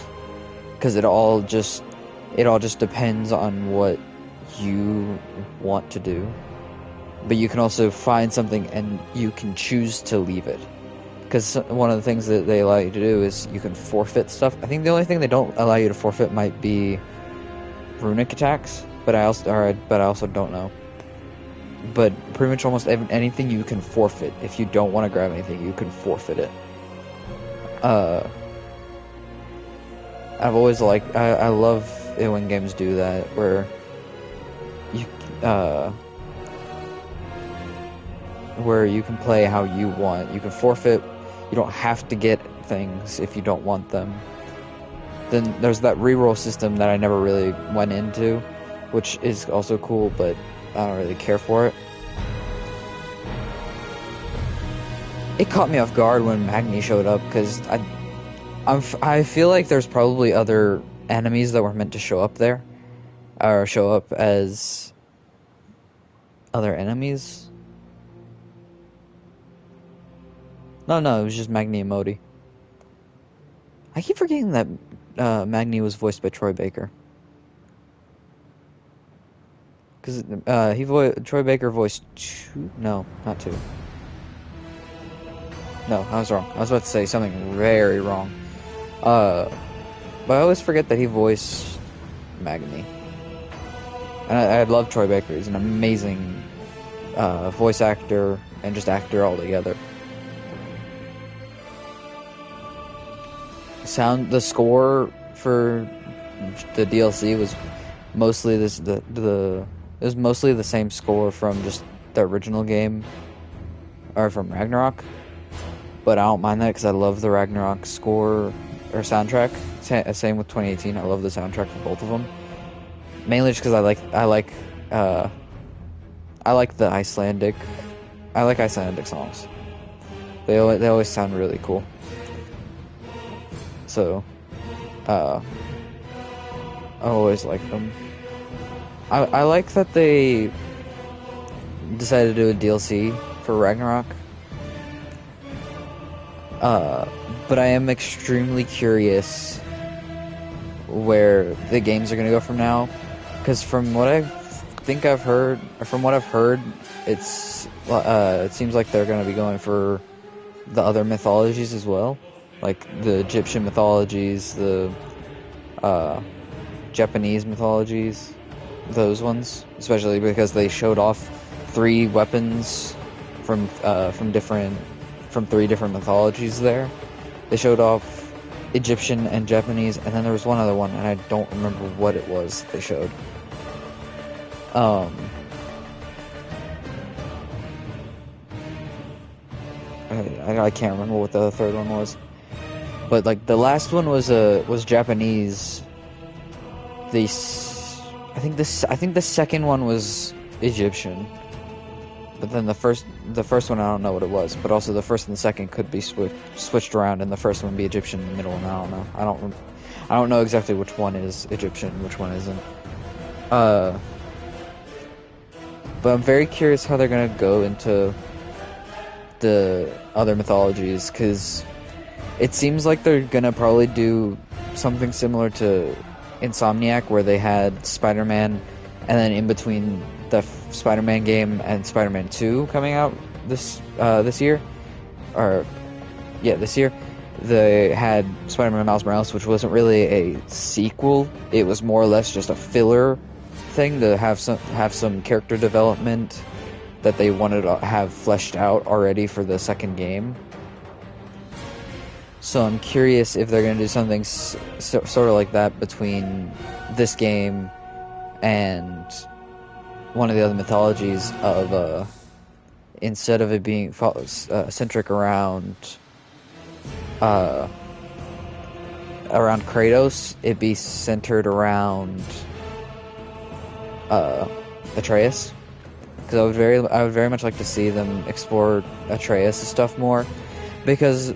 because it all just depends on what you want to do. But you can also find something and you can choose to leave it. Because one of the things that they allow you to do is you can forfeit stuff. I think the only thing they don't allow you to forfeit might be runic attacks, but I also don't know. But pretty much almost anything you can forfeit. If you don't want to grab anything, you can forfeit it. I've always I love it when games do that, where you can play how you want. You can forfeit. You don't have to get things if you don't want them. Then there's that reroll system that I never really went into, which is also cool, but I don't really care for it. It caught me off guard when Magni showed up, because I feel like there's probably other enemies that were meant to show up there, or show up as other enemies. No, it was just Magni and Modi. I keep forgetting that Magni was voiced by Troy Baker. Because Troy Baker voiced two... No, not two. No, I was wrong. I was about to say something very wrong. But I always forget that he voiced Magni. And I love Troy Baker. He's an amazing voice actor and just actor altogether. The score for the DLC was mostly it was mostly the same score from just the original game, or from Ragnarok. But I don't mind that because I love the Ragnarok score or soundtrack. Same with 2018. I love the soundtrack for both of them. Mainly just because I like the Icelandic. I like Icelandic songs. They always sound really cool. So, I always like them. I like that they decided to do a DLC for Ragnarok. But I am extremely curious where the games are going to go from now. Because from what I've heard, it seems like they're going to be going for the other mythologies as well. like the Egyptian mythologies, the Japanese mythologies, those ones, especially because they showed off 3 weapons from 3 different mythologies there. They showed off Egyptian and Japanese, and then there was one other one, and I don't remember what it was they showed. I can't remember what the third one was, but like the last one was Japanese. I think the second one was Egyptian, but then the first one I don't know what it was. But also the first and the second could be switched around, and the first one be Egyptian, and the middle one I don't know. I don't know exactly which one is Egyptian, which one isn't. But I'm very curious how they're gonna go into the other mythologies, because it seems like they're gonna probably do something similar to Insomniac, where they had Spider-Man, and then in between the Spider-Man game and Spider-Man 2 coming out this year, this year, they had Spider-Man Miles Morales, which wasn't really a sequel. It was more or less just a filler thing to have some character development that they wanted to have fleshed out already for the second game. So I'm curious if they're going to do something sort of like that between this game and one of the other mythologies of, instead of it being centric around Kratos, it be centered around Atreus. Because I would very much like to see them explore Atreus' stuff more, because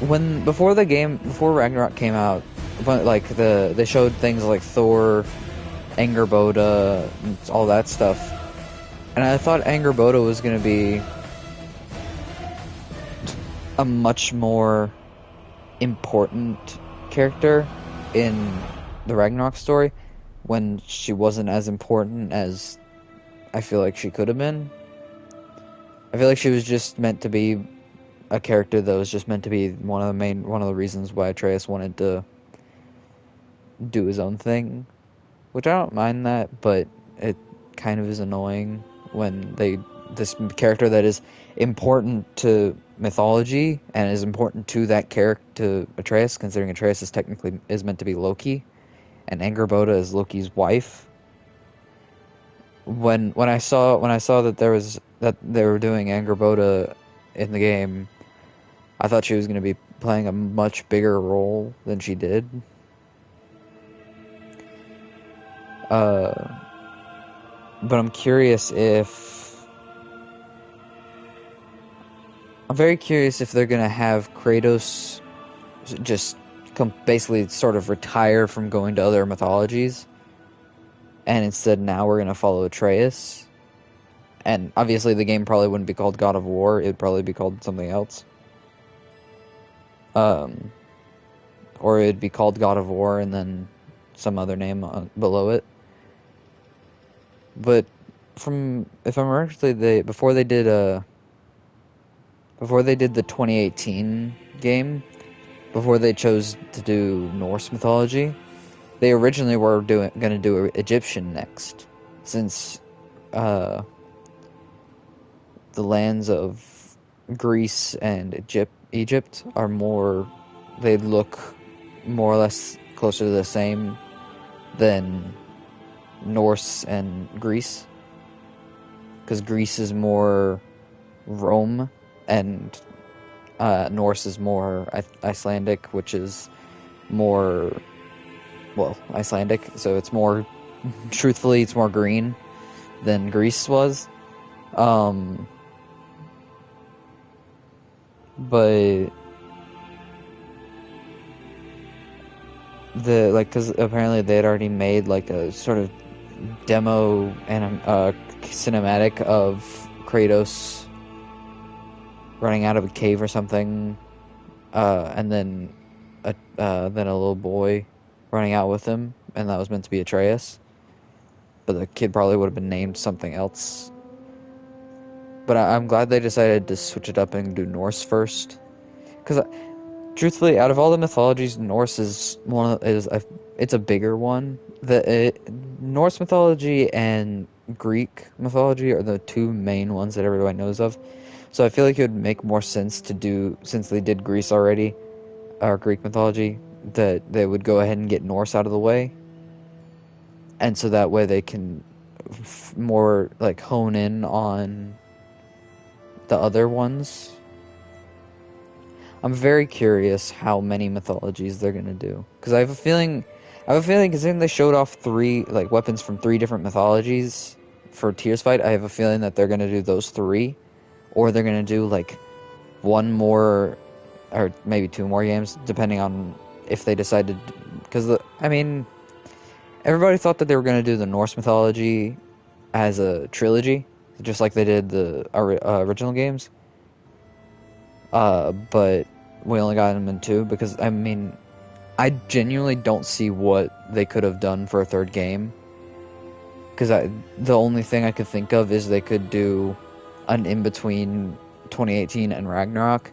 before Ragnarok came out, they showed things like Thor, Angerboda, and all that stuff, and I thought Angerboda was going to be a much more important character in the Ragnarok story, when she wasn't as important as I feel like she could have been. I feel like she was just meant to be a character that was just meant to be one of the reasons why Atreus wanted to do his own thing, which I don't mind that, but it kind of is annoying when this character that is important to mythology and is important to that character, to Atreus, considering Atreus is meant to be Loki, and Angerboda is Loki's wife. When I saw that they were doing Angerboda in the game, I thought she was going to be playing a much bigger role than she did. But I'm very curious if they're going to have Kratos just basically sort of retire from going to other mythologies, and instead now we're going to follow Atreus. And obviously the game probably wouldn't be called God of War, it'd probably be called something else. Or it'd be called God of War and then some other name below it. But if I'm correctly, before they did the 2018 game, before they chose to do Norse mythology, they originally were going to do Egyptian next, since the lands of Greece and Egypt are they look more or less closer to the same than Norse and Greece, because Greece is more Rome and Norse is more Icelandic, which is more, well, Icelandic, so it's more, truthfully, it's more green than Greece was. But because apparently they had already made like a sort of demo and cinematic of Kratos running out of a cave or something, and then a little boy running out with him, and that was meant to be Atreus, but the kid probably would have been named something else. But I'm glad they decided to switch it up and do Norse first, because truthfully, out of all the mythologies, Norse is it's a bigger one. Norse mythology and Greek mythology are the two main ones that everybody knows of. So I feel like it would make more sense to do, since they did Greece already, or Greek mythology, that they would go ahead and get Norse out of the way. And so that way they can more like hone in on the other ones. I'm very curious how many mythologies they're gonna do, because I have a feeling, considering they showed off 3 like weapons from 3 different mythologies for Tears fight, I have a feeling that they're gonna do those 3, or they're gonna do like 1 more, or maybe 2 more games, depending on if they decide to. Because I mean, everybody thought that they were gonna do the Norse mythology as a trilogy, just like they did the original games. But we only got them in 2, because, I mean, I genuinely don't see what they could have done for a 3rd game. Because the only thing I could think of is they could do an in-between 2018 and Ragnarok.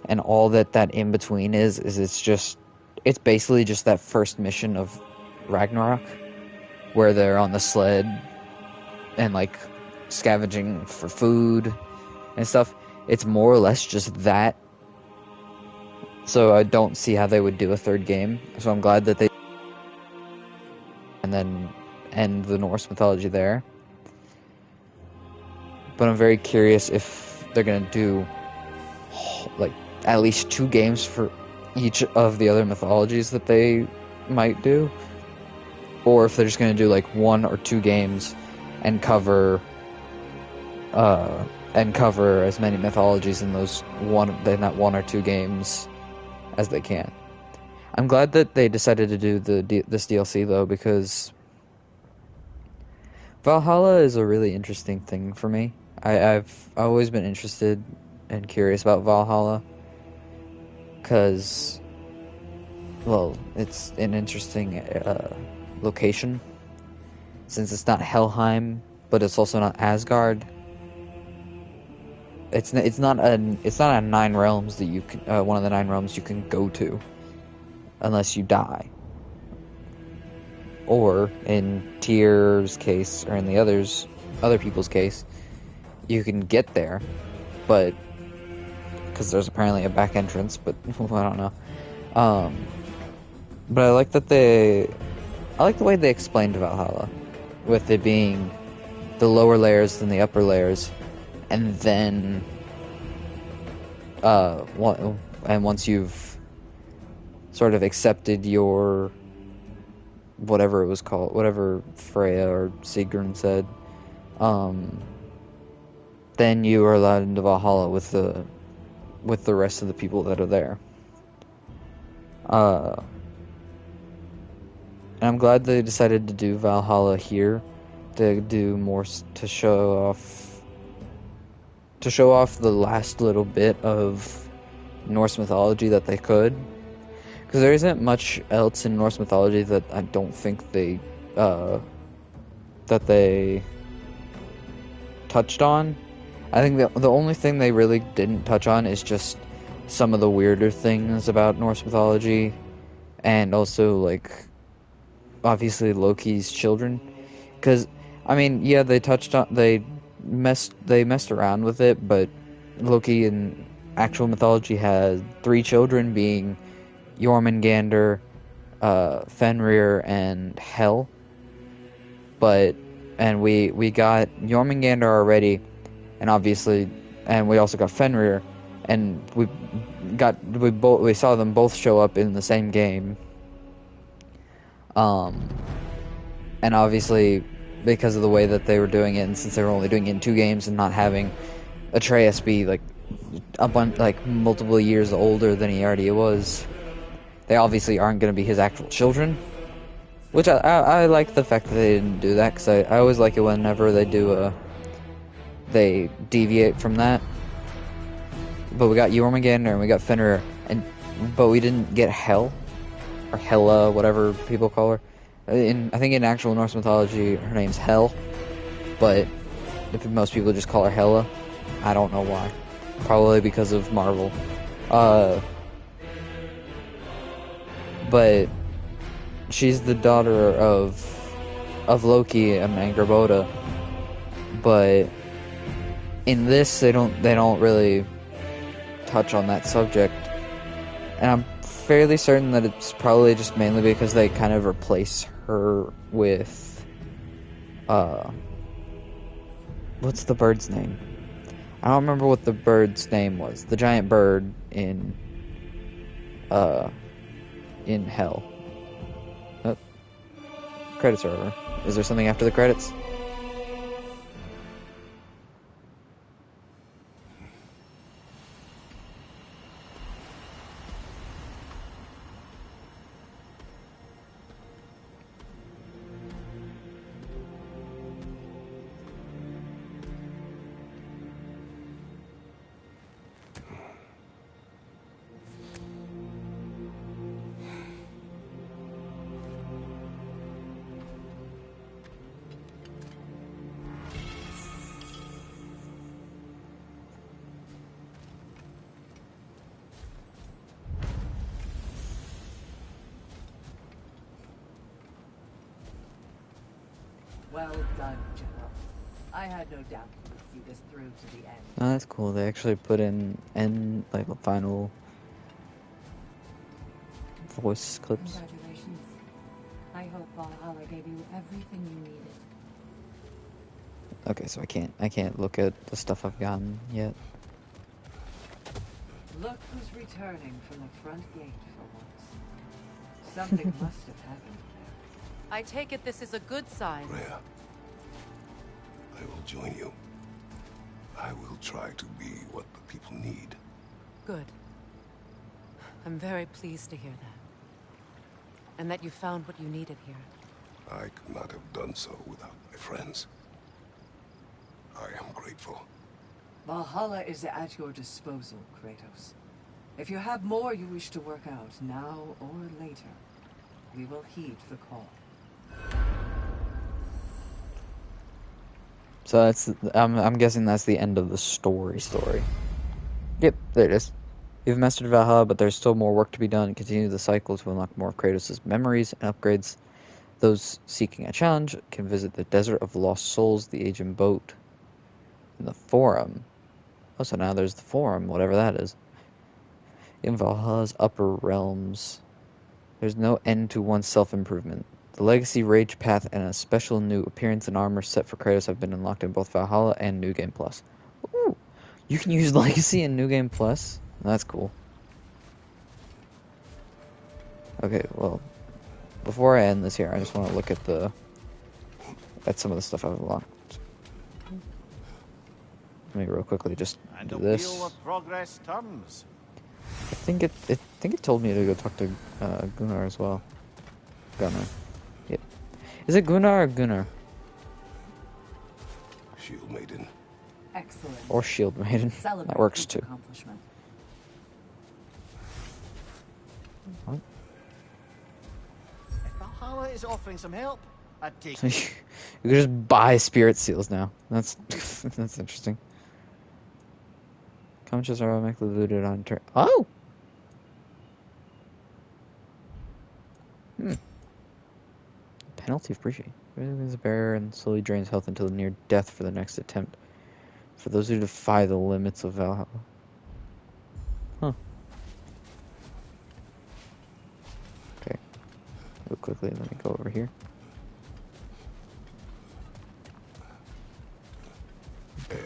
And all that in-between is it's basically just that first mission of Ragnarok, where they're on the sled and, like, scavenging for food and stuff. It's more or less just that. So I don't see how they would do a 3rd game. So I'm glad that they... and then end the Norse mythology there. But I'm very curious if they're going to do, like, at least 2 games for each of the other mythologies that they might do. Or if they're just going to do, like, 1 or 2 games and cover as many mythologies in that 1 or 2 games as they can. I'm glad that they decided to do this DLC, though, because Valhalla is a really interesting thing for me. I've always been interested and curious about Valhalla, because, well, it's an interesting location, since it's not Helheim, but it's also not Asgard. It's not a 9 realms that you can, one of the 9 realms you can go to unless you die. Or in Tyr's case, or in the other people's case, you can get there, but because there's apparently a back entrance, but I don't know. But I like the way they explained Valhalla, with it being the lower layers than the upper layers. And then, once you've sort of accepted your, whatever it was called, whatever Freya or Sigrun said, then you are allowed into Valhalla with the rest of the people that are there. And I'm glad they decided to do Valhalla here, to do more, to show off the last little bit of Norse mythology that they could, because there isn't much else in Norse mythology that I don't think they touched on. I think the only thing they really didn't touch on is just some of the weirder things about Norse mythology, and also, like, obviously Loki's children, because I mean, yeah, they messed around with it, but Loki in actual mythology has 3 children, being Jormungandr, Fenrir, and Hel. And we got Jormungandr already, and obviously, and we also got Fenrir, and we saw them both show up in the same game. And obviously, because of the way that they were doing it, and since they were only doing it in 2 games and not having Atreus be like multiple years older than he already was, they obviously aren't going to be his actual children. Which I like the fact that they didn't do that, because I always like it whenever they deviate from that. But we got Jormungandr and we got Fenrir, but we didn't get Hel, or Hela, whatever people call her. I think in actual Norse mythology, her name's Hel, but most people just call her Hela. I don't know why. Probably because of Marvel. but she's the daughter of Loki and Angrboda. But in this, they don't really touch on that subject, and I'm fairly certain that it's probably just mainly because they kind of replace her with what's the bird's name? I don't remember what the bird's name was. The giant bird in Hell. Oh, credits are over. Is there something after the credits? Well done, General. I had no doubt you would see this through to the end. Oh, that's cool. They actually put in like a final voice clips. Congratulations. I hope Valhalla gave you everything you needed. Okay, so I can't look at the stuff I've gotten yet. Look who's returning from the front gate for once. Something must have happened there. I take it this is a good sign. Rhea, I will join you. I will try to be what the people need. Good. I'm very pleased to hear that. And that you found what you needed here. I could not have done so without my friends. I am grateful. Valhalla is at your disposal, Kratos. If you have more you wish to work out, now or later, we will heed the call. So that's I'm guessing that's the end of the story. Yep, there it is. You've mastered Valhalla, but there's still more work to be done. Continue the cycle to unlock more of Kratos' memories and upgrades. Those seeking a challenge can visit the Desert of Lost Souls, the Ancient Boat, and the Forum. Oh, so now there's the Forum, whatever that is. In Valhalla's upper realms, there's no end to one's self-improvement. The Legacy Rage Path and a special new appearance and armor set for Kratos have been unlocked in both Valhalla and New Game Plus. Ooh, you can use Legacy and New Game Plus? That's cool. Okay, well, before I end this here, I just want to look at some of the stuff I've unlocked. Let me real quickly just And do the this. wheel of progress turns. I think it told me to go talk to Gunnar as well. Gunnar. Yep. Is it Gunnar or Gunnar? Shield Maiden. Excellent. Or Shield Maiden. Celebrate That works each too. accomplishment. What? If Valhalla is offering some help, I'd take You it. can just buy spirit seals now. That's that's interesting. Comments are automatically looted on turn. Oh. Penalty of breaching. Raises the barrier and slowly drains health until near death for the next attempt. For those who defy the limits of Valhalla. Huh. Okay. Real quickly, let me go over here.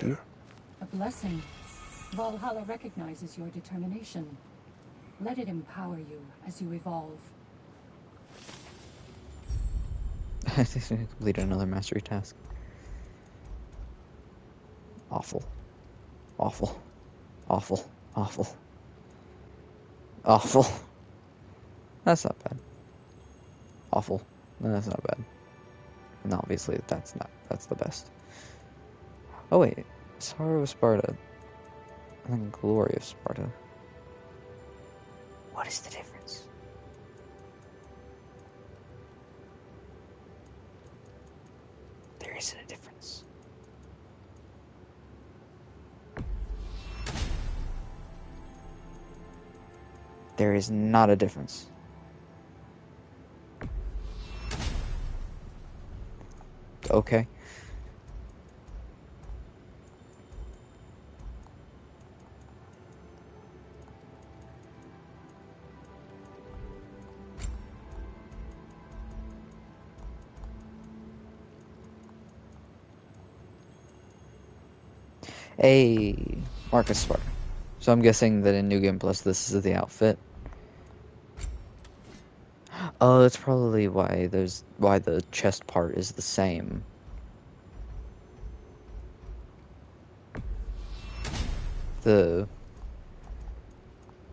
Air. A blessing. Valhalla recognizes your determination. Let it empower you as you evolve. I completed another mastery task. Awful. Awful. Awful. Awful. Awful. That's not bad. Awful. No, that's not bad. And obviously that's the best. Oh wait. Sorrow of Sparta. And then Glory of Sparta. What is the difference? There isn't a difference. There is not a difference. okay. Hey, Marcus Spark. So I'm guessing that in New Game Plus, this is the outfit. Oh, that's probably why the chest part is the same.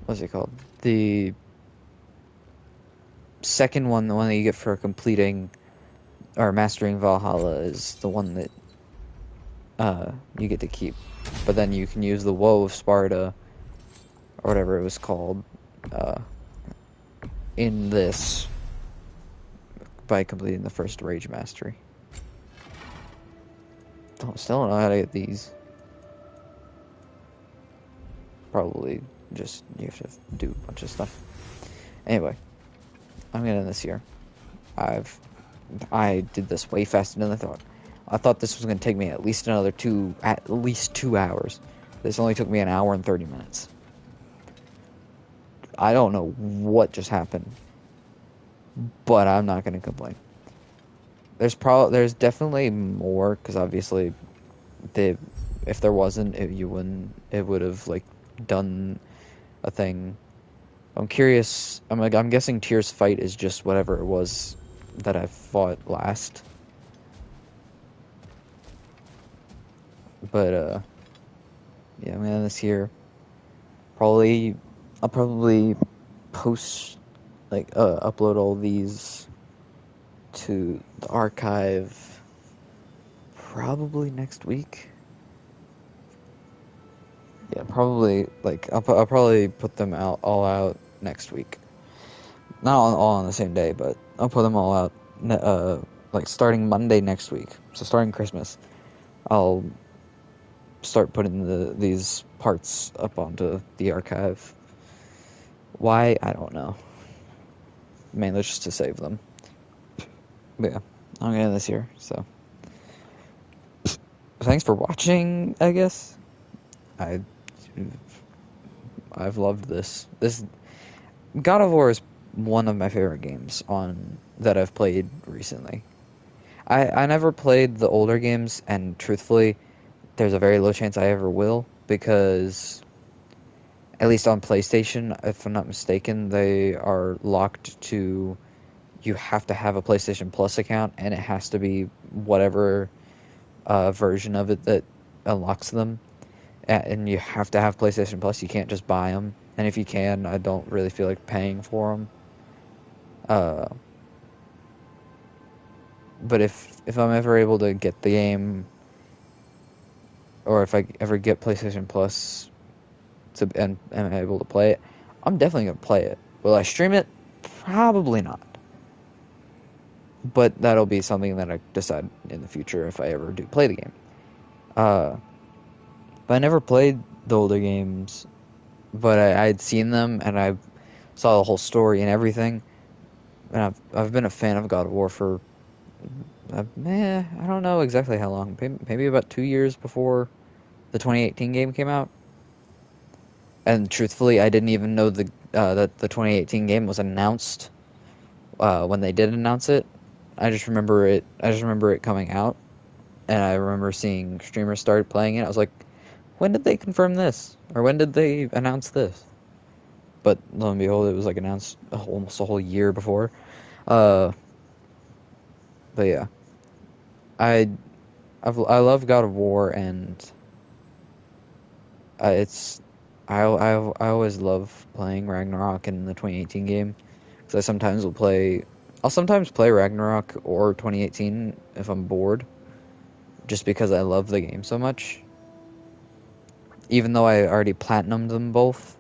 What's it called? The second one, the one that you get for completing or mastering Valhalla, is the one that you get to keep. But then you can use the Woe of Sparta, or whatever it was called, in this by completing the first Rage Mastery. Still don't know how to get these. Probably just you have to do a bunch of stuff. Anyway, I'm gonna end this here. I did this way faster than I thought. I thought this was gonna take me at least 2 hours. This only took me an hour and 30 minutes. I don't know what just happened, but I'm not gonna complain. There's definitely more, because obviously if there wasn't, it would have like done a thing. I'm curious. I'm guessing Tyr's fight is just whatever it was that I fought last. But yeah, I'm gonna end this here. I'll probably post upload all these to the archive probably next week. Yeah, probably I'll probably put them all out next week. Not all on the same day, but I'll put them all out starting Monday next week. So starting Christmas, I'll start putting these parts up onto the archive. Why? I don't know. Mainly just to save them. But yeah, I'm gonna end this here. So thanks for watching, I guess. I've loved this. This God of War is one of my favorite games that I've played recently. I never played the older games, and truthfully, there's a very low chance I ever will, because at least on PlayStation, if I'm not mistaken, they are locked to, you have to have a PlayStation Plus account, and it has to be whatever version of it that unlocks them. And you have to have PlayStation Plus. You can't just buy them. And if you can, I don't really feel like paying for them. But if I'm ever able to get the game, or if I ever get PlayStation Plus and am able to play it, I'm definitely gonna play it. Will I stream it? Probably not. But that'll be something that I decide in the future if I ever do play the game. But I never played the older games, but I'd seen them and I saw the whole story and everything. And I've been a fan of God of War for I don't know exactly how long. Maybe about 2 years before the 2018 game came out. And truthfully, I didn't even know that the 2018 game was announced when they did announce it. I just remember it coming out, and I remember seeing streamers start playing it. I was like, when did they confirm this? Or when did they announce this? But lo and behold, it was like announced almost a whole year before. But yeah, I love God of War, and I always love playing Ragnarok in the 2018 game, because I'll sometimes play Ragnarok or 2018 if I'm bored, just because I love the game so much. Even though I already platinumed them both,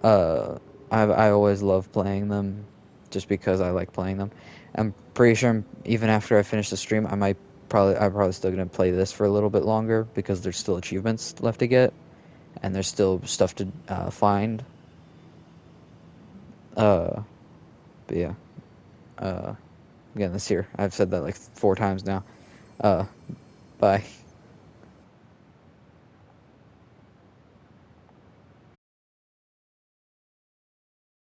I always love playing them, just because I like playing them. I'm pretty sure even after I finish the stream, I'm probably still gonna play this for a little bit longer, because there's still achievements left to get, and there's still stuff to find. But yeah, again, this year, I've said that like 4 times now. Bye.